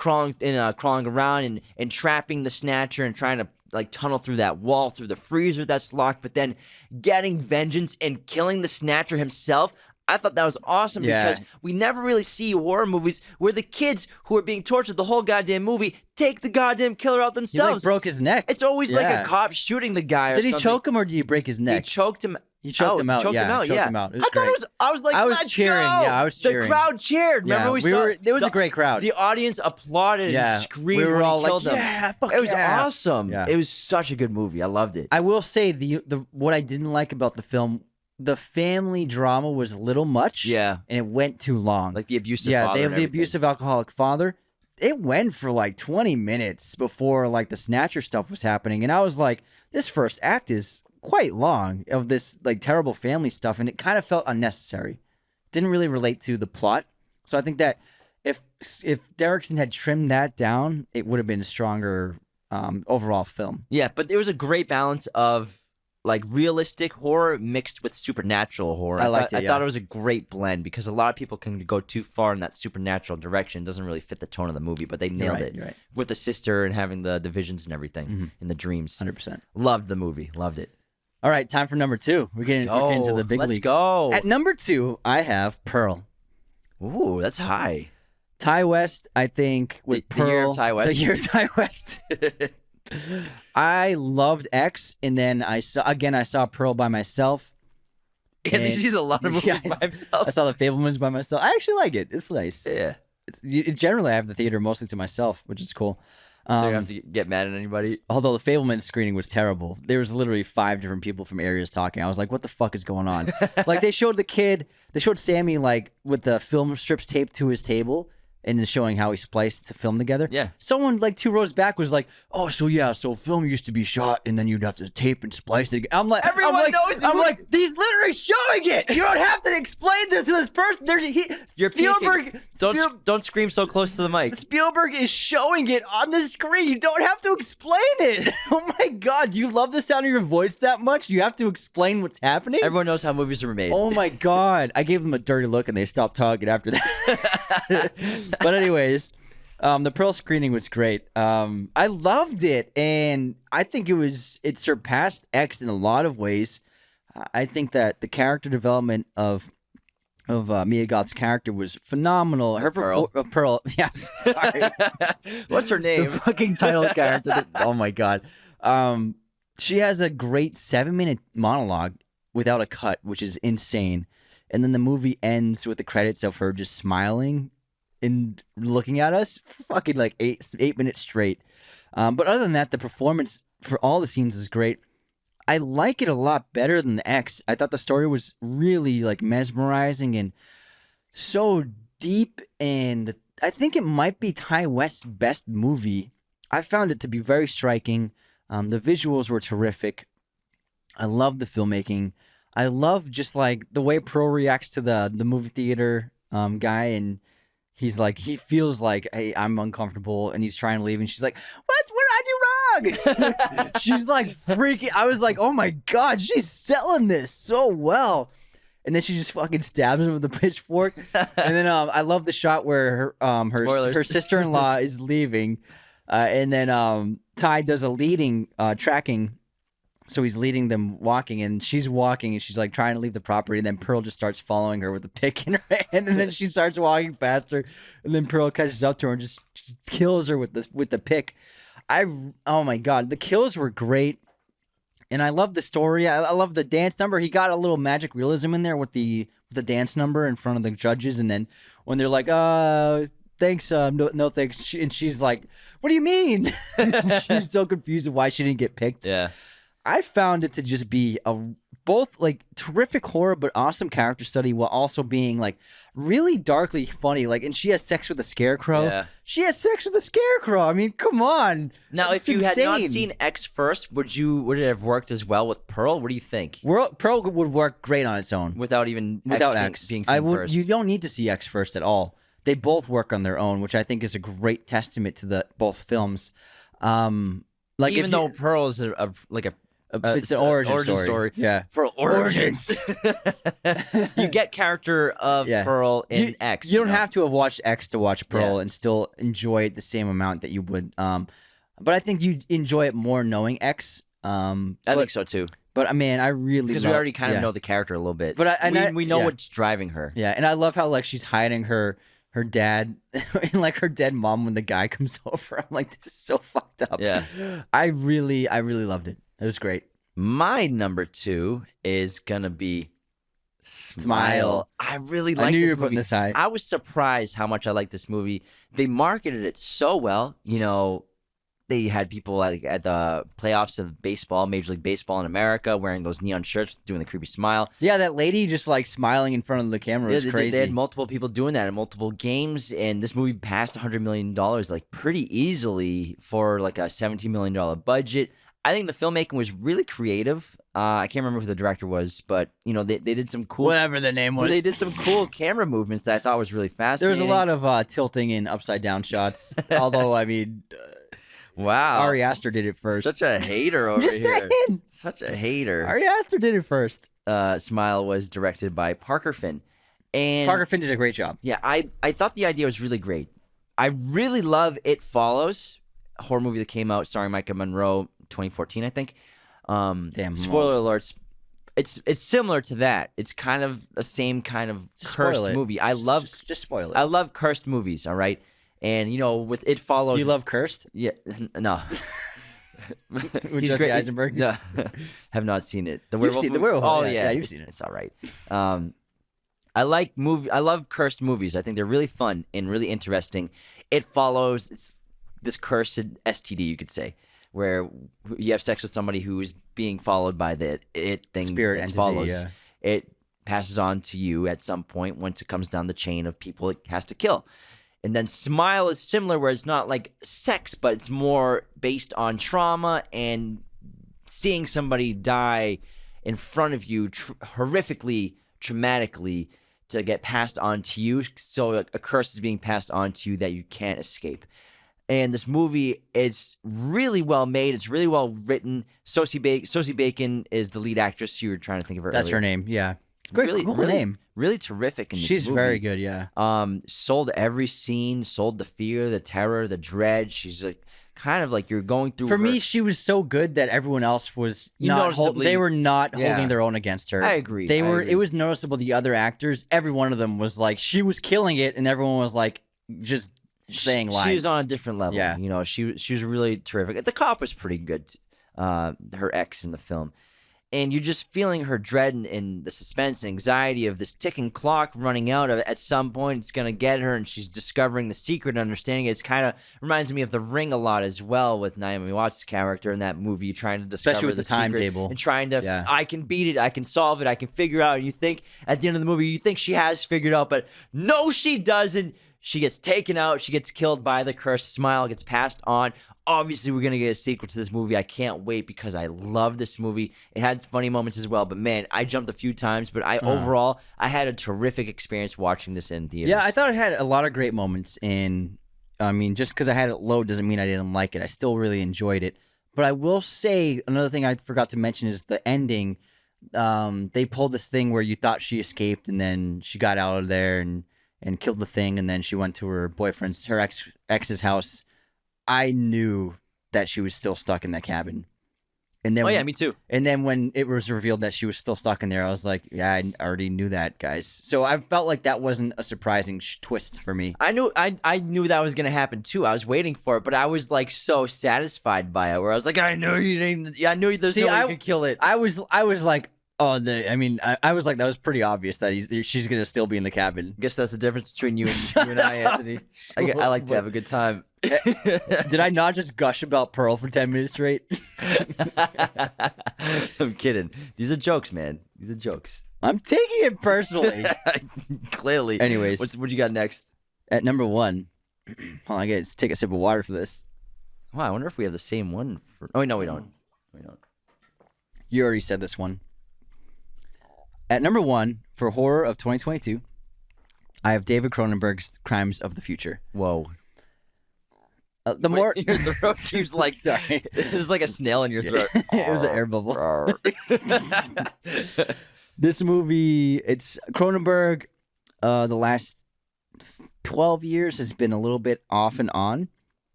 crawling around and trapping the Snatcher and trying to like tunnel through that wall, through the freezer that's locked, but then getting vengeance and killing the Snatcher himself. I thought that was awesome because we never really see horror movies where the kids who are being tortured the whole goddamn movie take the goddamn killer out themselves.
He like broke his neck.
It's always like a cop shooting the guy.
Did he choke him or did he break his neck?
He choked him.
He choked him out.
Choked him out.
Choked him out. It was great.
I was like,
I was
let's
cheering.
go!
Yeah, I was cheering.
The crowd cheered. Remember we saw
it was a great crowd.
The audience applauded and screamed.
We were all like,
him.
yeah, fuck
it was
yeah.
awesome.
Yeah.
It was such a good movie. I loved it.
I will say the what I didn't like about the film, the family drama was a little much.
Yeah.
And it went too long.
Like the abusive father.
Yeah, they have
and
the
everything.
abusive alcoholic father. It went for like 20 minutes before like the Snatcher stuff was happening. And I was like, this first act is quite long of this like terrible family stuff. And it kind of felt unnecessary. Didn't really relate to the plot. So I think that if Derrickson had trimmed that down, it would have been a stronger overall film.
Yeah, but there was a great balance of like realistic horror mixed with supernatural horror.
I liked it,
I thought it was a great blend because a lot of people can go too far in that supernatural direction. It doesn't really fit the tone of the movie, but they nailed it.
You're right.
With the sister and having the visions and everything and the dreams.
100%.
Loved the movie. Loved it.
All right, time for number 2. We're getting into the big
Let's
leagues.
go.
At number 2, I have Pearl.
Ooh, that's high.
Ty West, I think, with
The
Pearl.
year of Ty West.
The year of Ty West. I loved X, and then I saw Pearl by myself.
And he sees a lot of movies by himself.
I saw The Fablemans by myself. I actually like it. It's nice.
Yeah.
Generally, I have the theater mostly to myself, which is cool.
So you don't have to get mad at anybody.
Although the Fablemans screening was terrible. There was literally 5 different people from areas talking. I was like, what the fuck is going on? Like, they showed Sammy, like, with the film strips taped to his table and then showing how he spliced to film together.
Yeah.
Someone, like, 2 rows back was like, oh, so film used to be shot and then you'd have to tape and splice it. I'm like,
Everyone knows.
I'm like, he's literally showing it. You don't have to explain this to this person.
You're
Spielberg.
Don't scream so close to the mic.
Spielberg is showing it on the screen. You don't have to explain it. Oh my God. You love the sound of your voice that much? You have to explain what's happening?
Everyone knows how movies are made.
Oh my God. I gave them a dirty look and they stopped talking after that. But anyways, the Pearl screening was great. I loved it. And I think it surpassed X in a lot of ways. I think that the character development of Mia Goth's character was phenomenal. Her
Pearl.
Pearl. Yes. Sorry.
What's her name?
The fucking title character. Oh my God. She has a great 7-minute monologue without a cut, which is insane. And then the movie ends with the credits of her just smiling and looking at us fucking like 8 minutes straight. But other than that, the performance for all the scenes is great. I like it a lot better than the X. I thought the story was really like mesmerizing and so deep, and I think it might be Ty West's best movie. I found it to be very striking. The visuals were terrific. I love the filmmaking. I love just like the way Pearl reacts to the movie theater guy, and he's like, he feels like, hey, I'm uncomfortable, and he's trying to leave, and she's like, what did I do wrong? She's like freaking. I was like, oh my God, she's selling this so well. And then she just fucking stabs him with a pitchfork. And then I love the shot where her sister-in-law is leaving, and then Ty does a leading tracking. So he's leading them walking, and she's walking, and she's like trying to leave the property, and then Pearl just starts following her with a pick in her hand, and then she starts walking faster, and then Pearl catches up to her and just kills her with the pick. Oh my God, the kills were great, and I love the story. I love the dance number. He got a little magic realism in there with the dance number in front of the judges, and then when they're like, thanks, no thanks, and she's like, what do you mean? She's so confused of why she didn't get picked.
Yeah.
I found it to just be both like terrific horror but awesome character study while also being like really darkly funny. Like, and she has sex with a scarecrow.
Yeah.
She has sex with a scarecrow. I mean, come on.
Now,
That's
if you had not
insane.
seen X first, would it have worked as well with Pearl? What do you think?
Pearl would work great on its own
Without
X
being seen first.
You don't need to see X first at all. They both work on their own, which I think is a great testament to both films. Like
even though Pearl is a
It's an origin story. Yeah.
Pearl origins. You get character of Pearl in X.
You don't have to have watched X to watch Pearl and still enjoy it the same amount that you would. But I think you enjoy it more knowing X.
I think so too.
But man, I really
because we already kind of know the character a little bit.
But
we know what's driving her.
Yeah, and I love how like she's hiding her dad and like her dead mom when the guy comes over. I'm like, this is so fucked up.
Yeah,
I really loved it. It was great.
My number 2 is gonna be Smile. I really like.
I knew
this
you were
movie.
putting this high.
I was surprised how much I liked this movie. They marketed it so well. You know, they had people like at the playoffs of baseball, Major League Baseball in America, wearing those neon shirts, doing the creepy smile.
Yeah, that lady just like smiling in front of the camera was crazy.
They had multiple people doing that in multiple games, and this movie passed $100 million like pretty easily for like a $17 million budget. I think the filmmaking was really creative. I can't remember who the director was, but you know they did some cool.
Whatever the name was.
They did some cool camera movements that I thought was really fascinating.
There was a lot of tilting and upside down shots. Although I mean,
wow,
Ari Aster did it first.
Such a hater over
Just
here.
saying.
Such a hater.
Ari Aster did it first.
Smile was directed by Parker Finn, and
Parker Finn did a great job.
Yeah, I thought the idea was really great. I really love It Follows, a horror movie that came out starring Micah Monroe, 2014, I think.
Damn.
Spoiler alerts. It's similar to that. It's kind of the same kind of cursed movie. I love
just spoil it.
I love cursed movies. All right, and you know with It Follows.
Do you love cursed?
Yeah, no.
With Jesse Eisenberg?
No, have not seen it. The
You've seen the werewolf.
Oh
yeah, you've seen it.
It's all right. I love cursed movies. I think they're really fun and really interesting. It Follows. It's this cursed STD, you could say, where you have sex with somebody who is being followed by the it thing.
Spirit
that
entity,
follows.
yeah.
It passes on to you at some point once it comes down the chain of people it has to kill. And then Smile is similar, where it's not like sex, but it's more based on trauma and seeing somebody die in front of you horrifically, traumatically, to get passed on to you. So a curse is being passed on to you that you can't escape. And this movie is really well made. It's really well written. Sosie Bacon is the lead actress. You were trying to think of her.
That's
earlier.
her name. Yeah. Great,
really,
cool
really,
name.
Really terrific in this
She's
movie.
very good, yeah.
Sold every scene, sold the fear, the terror, the dread. She's like kind of like you're going through.
For me, she was so good that everyone else was they were not holding their own against her.
I agree.
It was noticeable. The other actors, every one of them was like she was killing it, and everyone was like just saying lines.
She was on a different level.
Yeah.
You know, she was really terrific. The cop was pretty good. Her ex in the film. And you're just feeling her dread and the suspense and anxiety of this ticking clock running out. At some point, it's going to get her, and she's discovering the secret and understanding it. It's kind of reminds me of The Ring a lot as well, with Naomi Watts' character in that movie, trying to discover
especially with the timetable
and trying to, I can beat it, I can solve it, I can figure out. And you think at the end of the movie, you think she has figured out, but no, she doesn't. She gets taken out. She gets killed by the cursed Smile, gets passed on. Obviously, we're going to get a sequel to this movie. I can't wait because I love this movie. It had funny moments as well. But, man, I jumped a few times. But overall, I had a terrific experience watching this in theaters.
Yeah, I thought it had a lot of great moments. And, I mean, just because I had it low doesn't mean I didn't like it. I still really enjoyed it. But I will say, another thing I forgot to mention is the ending. They pulled this thing where you thought she escaped, and then she got out of there and killed the thing, and then she went to her boyfriend's, her ex's house. I knew that she was still stuck in that cabin. And then,
oh, yeah, me too.
And then when it was revealed that she was still stuck in there, I was like, yeah, I already knew that, guys. So I felt like that wasn't a surprising twist for me.
I knew that was going to happen too. I was waiting for it, but I was like so satisfied by it, where I was like, I knew you didn't. I knew there's no way you could kill it.
I was like, oh, I was like, that was pretty obvious that she's gonna still be in the cabin.
I guess that's the difference between you and I, Anthony. I like to have a good time.
Did I not just gush about Pearl for 10 minutes straight?
I'm kidding. These are jokes, man. These are jokes.
I'm taking it personally.
Clearly.
Anyways,
what you got next?
At number 1, hold on, I gotta take a sip of water for this.
Wow, I wonder if we have the same one. Oh, no, we don't.
You already said this one. At number 1 for horror of 2022, I have David Cronenberg's Crimes of the Future.
Whoa.
The more
your throat seems like
sorry,
there's like a snail in your throat.
it was an air bubble. This movie, it's Cronenberg. The last 12 years has been a little bit off and on,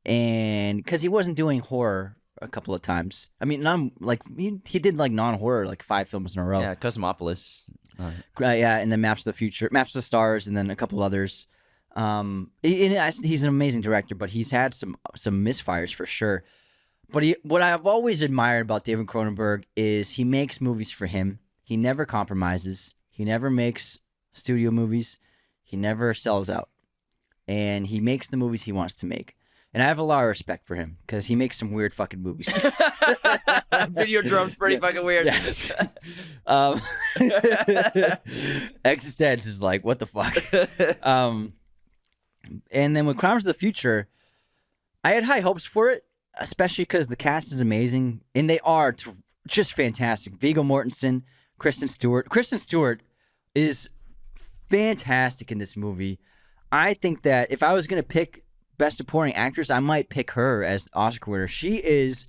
and because he wasn't doing horror a couple of times. I mean, he did like non-horror like 5 films in a row.
Yeah, Cosmopolis.
Yeah, and then Maps of the Future, Maps of the Stars, and then a couple others. He's an amazing director, but he's had some misfires for sure. But what I've always admired about David Cronenberg is he makes movies for him. He never compromises. He never makes studio movies. He never sells out. And he makes the movies he wants to make. And I have a lot of respect for him because he makes some weird fucking movies.
Videodrome's pretty fucking weird.
Yes. Existence is like, what the fuck? And then with Crimes of the Future, I had high hopes for it, especially because the cast is amazing. And they are just fantastic. Viggo Mortensen, Kristen Stewart. Kristen Stewart is fantastic in this movie. I think that if I was going to pick Best Supporting Actress, I might pick her as Oscar winner. She is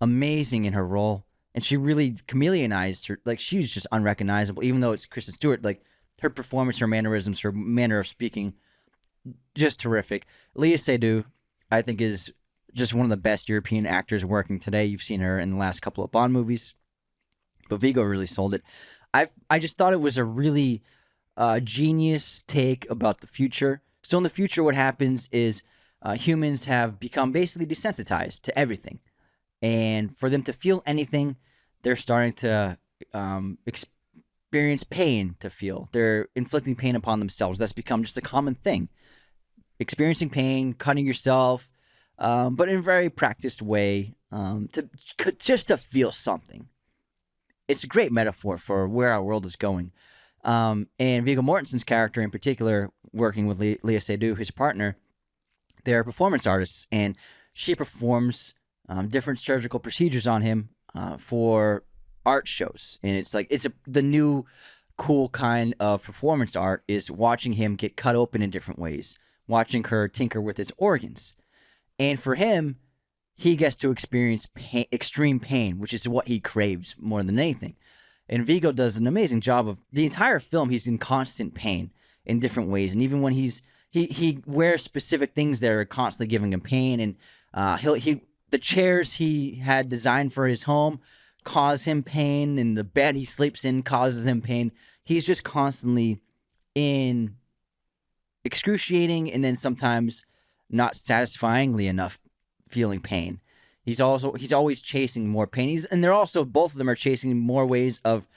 amazing in her role, and she really chameleonized her. Like, she's just unrecognizable, even though it's Kristen Stewart. Like, her performance, her mannerisms, her manner of speaking, just terrific. Léa Seydoux, I think, is just one of the best European actors working today. You've seen her in the last couple of Bond movies, but Viggo really sold it. I just thought it was a really genius take about the future. So in the future, what happens is humans have become basically desensitized to everything. And for them to feel anything, they're starting to experience pain to feel. They're inflicting pain upon themselves. That's become just a common thing. Experiencing pain, cutting yourself, but in a very practiced way, just to feel something. It's a great metaphor for where our world is going. And Viggo Mortensen's character in particular, working with Léa Seydoux, his partner, they're performance artists, and she performs different surgical procedures on him for art shows. And it's like the new cool kind of performance art is watching him get cut open in different ways, watching her tinker with his organs. And for him, he gets to experience extreme pain, which is what he craves more than anything. And Viggo does an amazing job of the entire film. He's in constant pain in different ways, and even when he wears specific things that are constantly giving him pain, and the chairs he had designed for his home cause him pain, and the bed he sleeps in causes him pain. He's just constantly in excruciating, and then sometimes not satisfyingly enough feeling pain. He's always chasing more pain. And they're also, both of them are chasing more ways of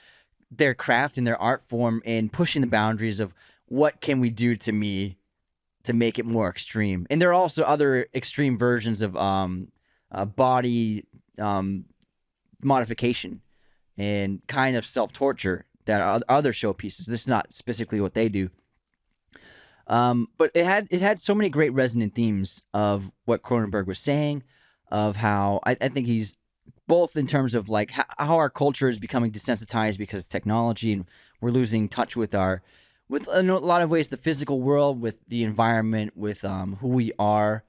their craft and their art form and pushing the boundaries of what can we do to me to make it more extreme. And there are also other extreme versions of body modification and kind of self-torture that are other showpieces. This is not specifically what they do. But it had so many great resonant themes of what Cronenberg was saying, of how I think he's both in terms of like how our culture is becoming desensitized because of technology, and we're losing touch with with in a lot of ways the physical world, with the environment, with who we are.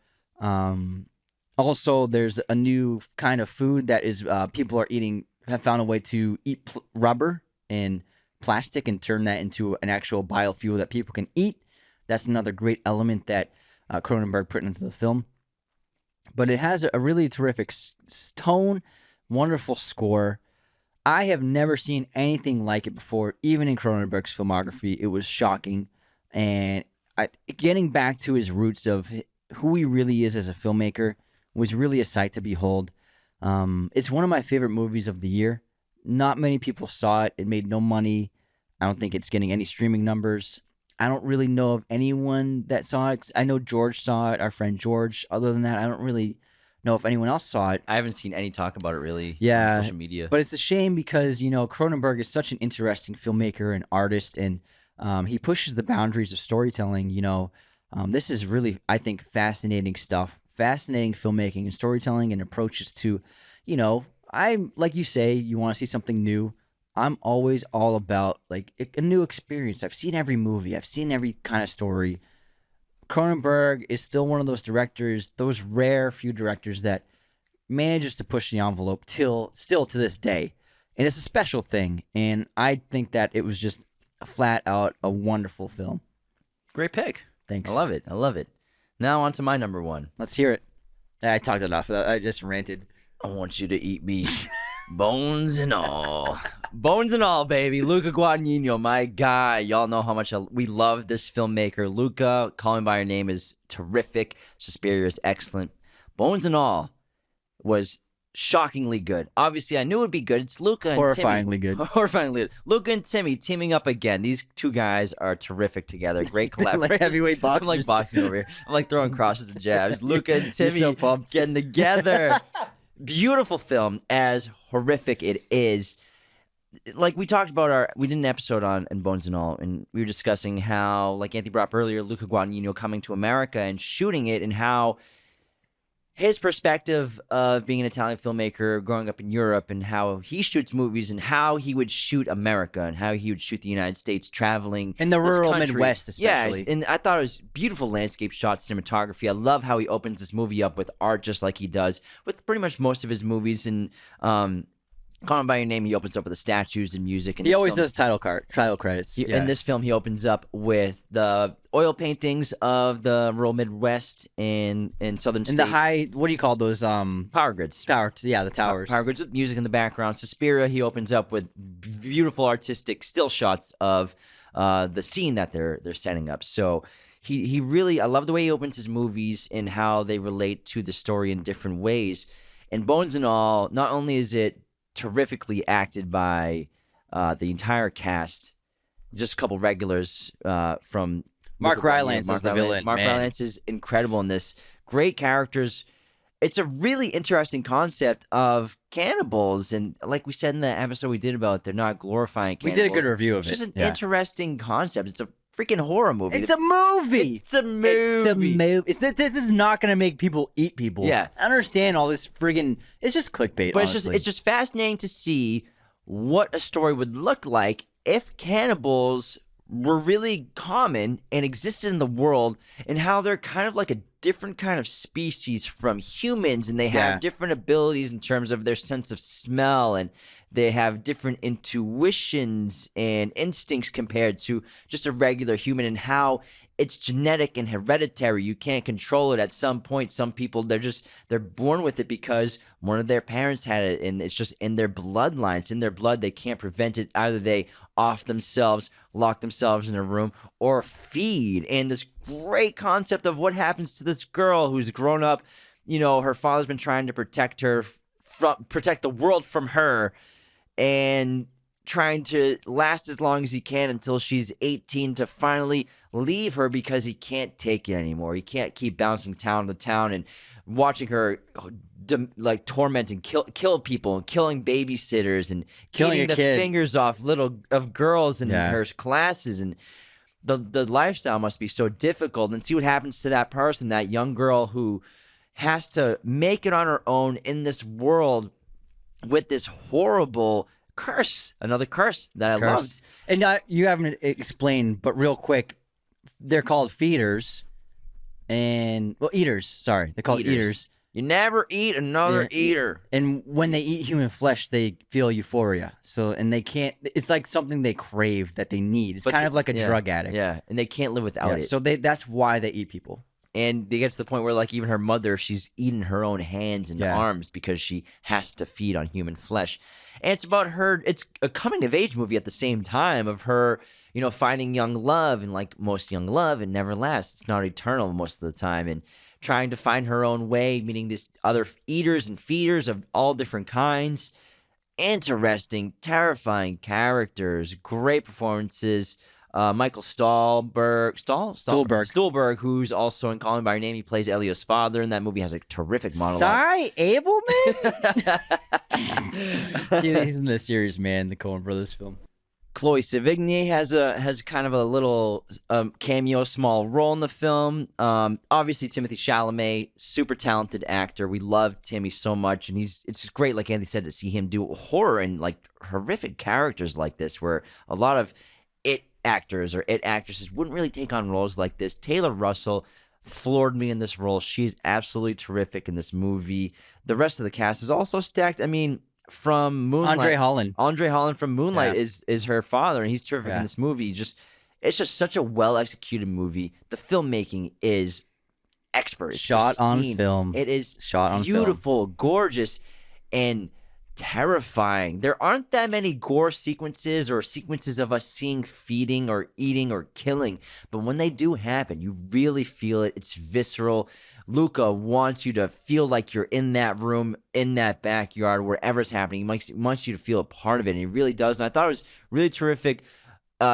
Also, there's a new kind of food that is people have found a way to eat rubber and plastic and turn that into an actual biofuel that people can eat. That's another great element that Cronenberg put into the film. But it has a really terrific tone, wonderful score. I have never seen anything like it before, even in Cronenberg's filmography. It was shocking. And getting back to his roots of who he really is as a filmmaker was really a sight to behold. It's one of my favorite movies of the year. Not many people saw it. It made no money. I don't think it's getting any streaming numbers. I don't really know of anyone that saw it. I know George saw it, our friend George. Other than that, I don't really know if anyone else saw it.
I haven't seen any talk about it really
on
social media.
But it's a shame because, Cronenberg is such an interesting filmmaker and artist, and he pushes the boundaries of storytelling. This is really, I think, fascinating stuff, fascinating filmmaking and storytelling and approaches to, I'm like you say, you want to see something new. I'm always all about like a new experience. I've seen every movie. I've seen every kind of story. Cronenberg is still one of those directors, those rare few directors that manages to push the envelope still to this day. And it's a special thing. And I think that it was just flat out a wonderful film.
Great pick.
Thanks.
I love it. I love it. Now on to my number one.
Let's hear it. I talked enough. I just ranted.
I want you to eat me, bones and all. Bones and all, baby. Luca Guadagnino, my guy. Y'all know how much we love this filmmaker. Luca, Call Me By Your Name is terrific. Suspiria is excellent. Bones and all was shockingly good. Obviously, I knew it would be good. It's Luca and
Horrifyingly
Timmy.
good.
Horrifyingly good. Luca and Timmy teaming up again. These two guys are terrific together. Great collaboration.
Like heavyweight boxers.
I'm like boxing over here. I'm like throwing crosses and jabs. Luca and
You're
Timmy
so pumped.
getting together. Beautiful film, as horrific it is. Like we talked about we did an episode on Bones and All, and we were discussing how, like Anthony brought up earlier, Luca Guadagnino coming to America and shooting it, and how his perspective of being an Italian filmmaker growing up in Europe, and how he shoots movies, and how he would shoot America, and how he would shoot the United States, traveling
In the
this
rural
country.
Midwest, especially.
Yes, and I thought it was beautiful landscape shots, cinematography. I love how he opens this movie up with art, just like he does with pretty much most of his movies. And Call Me By Your Name, he opens up with the statues and music. And
He always does title credits.
In this film, he opens up with the oil paintings of the rural Midwest in southern states.
And the high, what do you call those?
Power grids.
The towers.
Power grids with music in the background. Suspiria, he opens up with beautiful artistic still shots of the scene that they're setting up. So he really, I love the way he opens his movies and how they relate to the story in different ways. And Bones and All, not only is it terrifically acted by the entire cast, just a couple regulars from
Mark Rylance is the villain.
Mark
man.
Rylance is incredible in this. Great characters. It's a really interesting concept of cannibals, and like we said in the episode we did about they're not glorifying
We
cannibals.
did a good review of
It's
it.
just an
Yeah.
interesting concept. It's a freaking horror movie.
It's a movie.
It's a movie.
This is not going to make people eat people.
Yeah.
I understand all this friggin'. It's just clickbait.
But
honestly.
it's just fascinating to see what a story would look like if cannibals were really common and existed in the world, and how they're kind of like a different kind of species from humans, and they have
Yeah.
different abilities in terms of their sense of smell, and they have different intuitions and instincts compared to just a regular human, and how it's genetic and hereditary. You can't control it. At some point, some people, they're born with it because one of their parents had it, and it's just in their bloodline. It's in their blood. They can't prevent it. Either they off themselves, lock themselves in a room, or feed. And this great concept of what happens to this girl who's grown up, her father's been trying to protect her protect the world from her, and trying to last as long as he can until she's 18 to finally leave her because he can't take it anymore. He can't keep bouncing town to town and watching her like torment and kill people and killing babysitters and
Killing
eating
a
the
kid.
fingers off of girls in
Yeah.
her classes. And the lifestyle must be so difficult. And see what happens to that person, that young girl who has to make it on her own in this world with this horrible curse, another curse that I loved.
And you haven't explained, but real quick, they're called feeders. Eaters. Sorry. They're called eaters.
You never eat another
Yeah.
eater.
And when they eat human flesh, they feel euphoria. And they can't, it's like something they crave that they need. It's kind of like a drug addict.
Yeah, and they can't live without it.
So that's why they eat people.
And they get to the point where, like, even her mother, she's eating her own hands and arms because she has to feed on human flesh. And it's about her, it's a coming-of-age movie at the same time of her, finding young love. And like most young love, it never lasts. It's not eternal most of the time. And trying to find her own way, meeting these other eaters and feeders of all different kinds. Interesting, terrifying characters, great performances. Michael Stuhlbarg, who's also in Call Me By Your Name. He plays Elio's father, and that movie has a terrific monologue.
Cy Abelman? He's in the series, man, the Coen Brothers film.
Chloe Sevigny has kind of a little cameo, small role in the film. Obviously, Timothée Chalamet, super talented actor. We love Timmy so much, and it's just great, like Andy said, to see him do horror and like horrific characters like this, where a lot of actors or actresses wouldn't really take on roles like this. Taylor Russell, floored me in this role. She's absolutely terrific in this movie. The rest of the cast is also stacked. I mean, from Moonlight, Andre Holland from Moonlight is her father, and he's terrific in this movie. It's just such a well executed movie. The filmmaking is expert. It's
shot
pristine.
on film.
It is
shot on
beautiful, gorgeous, and terrifying. There aren't that many gore sequences or sequences of us seeing feeding or eating or killing, but when they do happen, you really feel it. It's visceral. Luca wants you to feel like you're in that room, in that backyard, wherever's happening. He wants you to feel a part of it, and he really does. And I thought it was really terrific.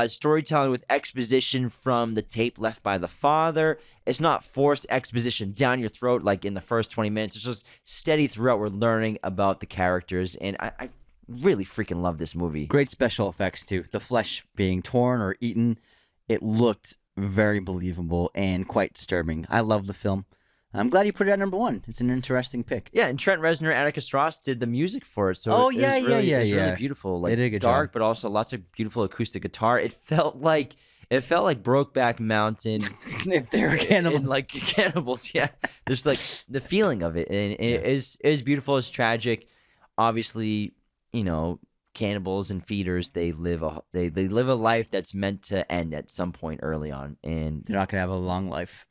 Storytelling with exposition from the tape left by the father. It's not forced exposition down your throat like in the first 20 minutes. It's just steady throughout. We're learning about the characters, and I really freaking love this movie.
Great special effects, too. The flesh being torn or eaten, it looked very believable and quite disturbing. I love the film. I'm glad you put it at number 1. It's an interesting pick.
Yeah, and Trent Reznor, Atticus Ross did the music for it. So
it was
really beautiful. Like,
they did a good
dark,
job.
but also lots of beautiful acoustic guitar. It felt like Brokeback Mountain.
If they were cannibals.
Like cannibals, yeah. There's like the feeling of it. And it is beautiful. It's tragic. Obviously, cannibals and feeders, they live a life that's meant to end at some point early on. And
they're not going to have a long life.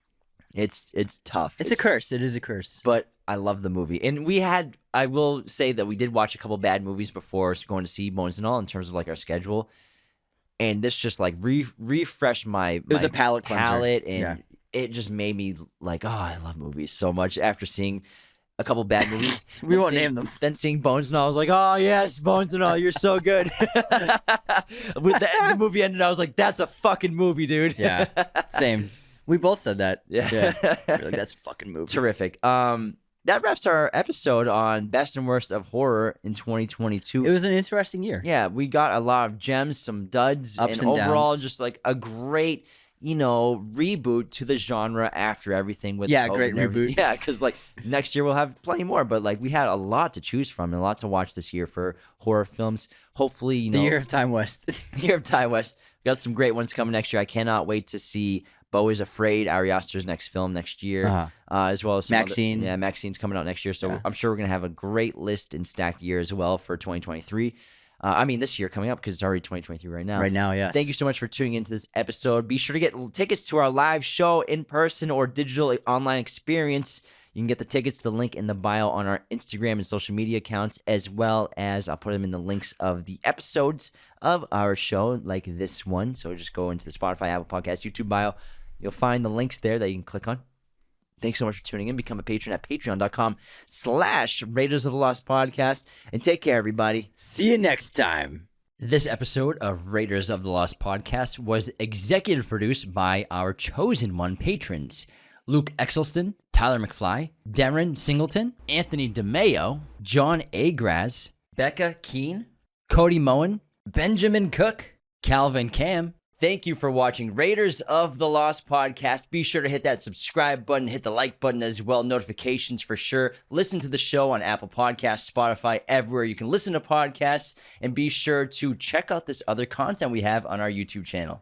It's tough.
It's a curse. It is a curse.
But I love the movie. And I will say that we did watch a couple bad movies before going to see Bones and All in terms of like our schedule. And this just like refreshed my
it was a palate cleanser.
And it just made me like, oh, I love movies so much after seeing a couple bad movies.
We won't name them.
Then seeing Bones and All, I was like, oh yes, Bones and All, you're so good. With the movie ended, I was like, that's a fucking movie, dude.
Yeah, same. We both said that.
Yeah.
We're like, that's a fucking movie.
Terrific. That wraps our episode on Best and Worst of Horror in 2022.
It was an interesting year.
Yeah, we got a lot of gems, some duds,
Ups
and
and
overall
downs.
just like a great, reboot to the genre after everything with COVID
great
and everything.
reboot.
Yeah, because like next year we'll have plenty more, but like we had a lot to choose from and a lot to watch this year for horror films. Hopefully,
The Year of Time West.
The Year of Time West. We got some great ones coming next year. I cannot wait to see Beau is Afraid, Ari Aster's next film next year, as well as some
Maxine.
Maxine's coming out next year. So I'm sure we're going to have a great list and stacked year as well for 2023. This year coming up because it's already 2023 right now.
Right now, yes.
Thank you so much for tuning into this episode. Be sure to get tickets to our live show in person or digital online experience. You can get the tickets, the link in the bio on our Instagram and social media accounts, as well as I'll put them in the links of the episodes of our show like this one. So just go into the Spotify, Apple Podcasts, YouTube bio. You'll find the links there that you can click on. Thanks so much for tuning in. Become a patron at patreon.com/Raiders of the Lost Podcast. And take care, everybody.
See you next time.
This episode of Raiders of the Lost Podcast was executive produced by our chosen one patrons: Luke Exelston, Tyler McFly, Darren Singleton, Anthony DeMeo, John Agraz, Becca Keene, Cody Moen, Benjamin Cook, Calvin Cam. Thank you for watching Raiders of the Lost Podcast. Be sure to hit that subscribe button, hit the like button as well, notifications for sure. Listen to the show on Apple Podcasts, Spotify, everywhere you can listen to podcasts, and be sure to check out this other content we have on our YouTube channel.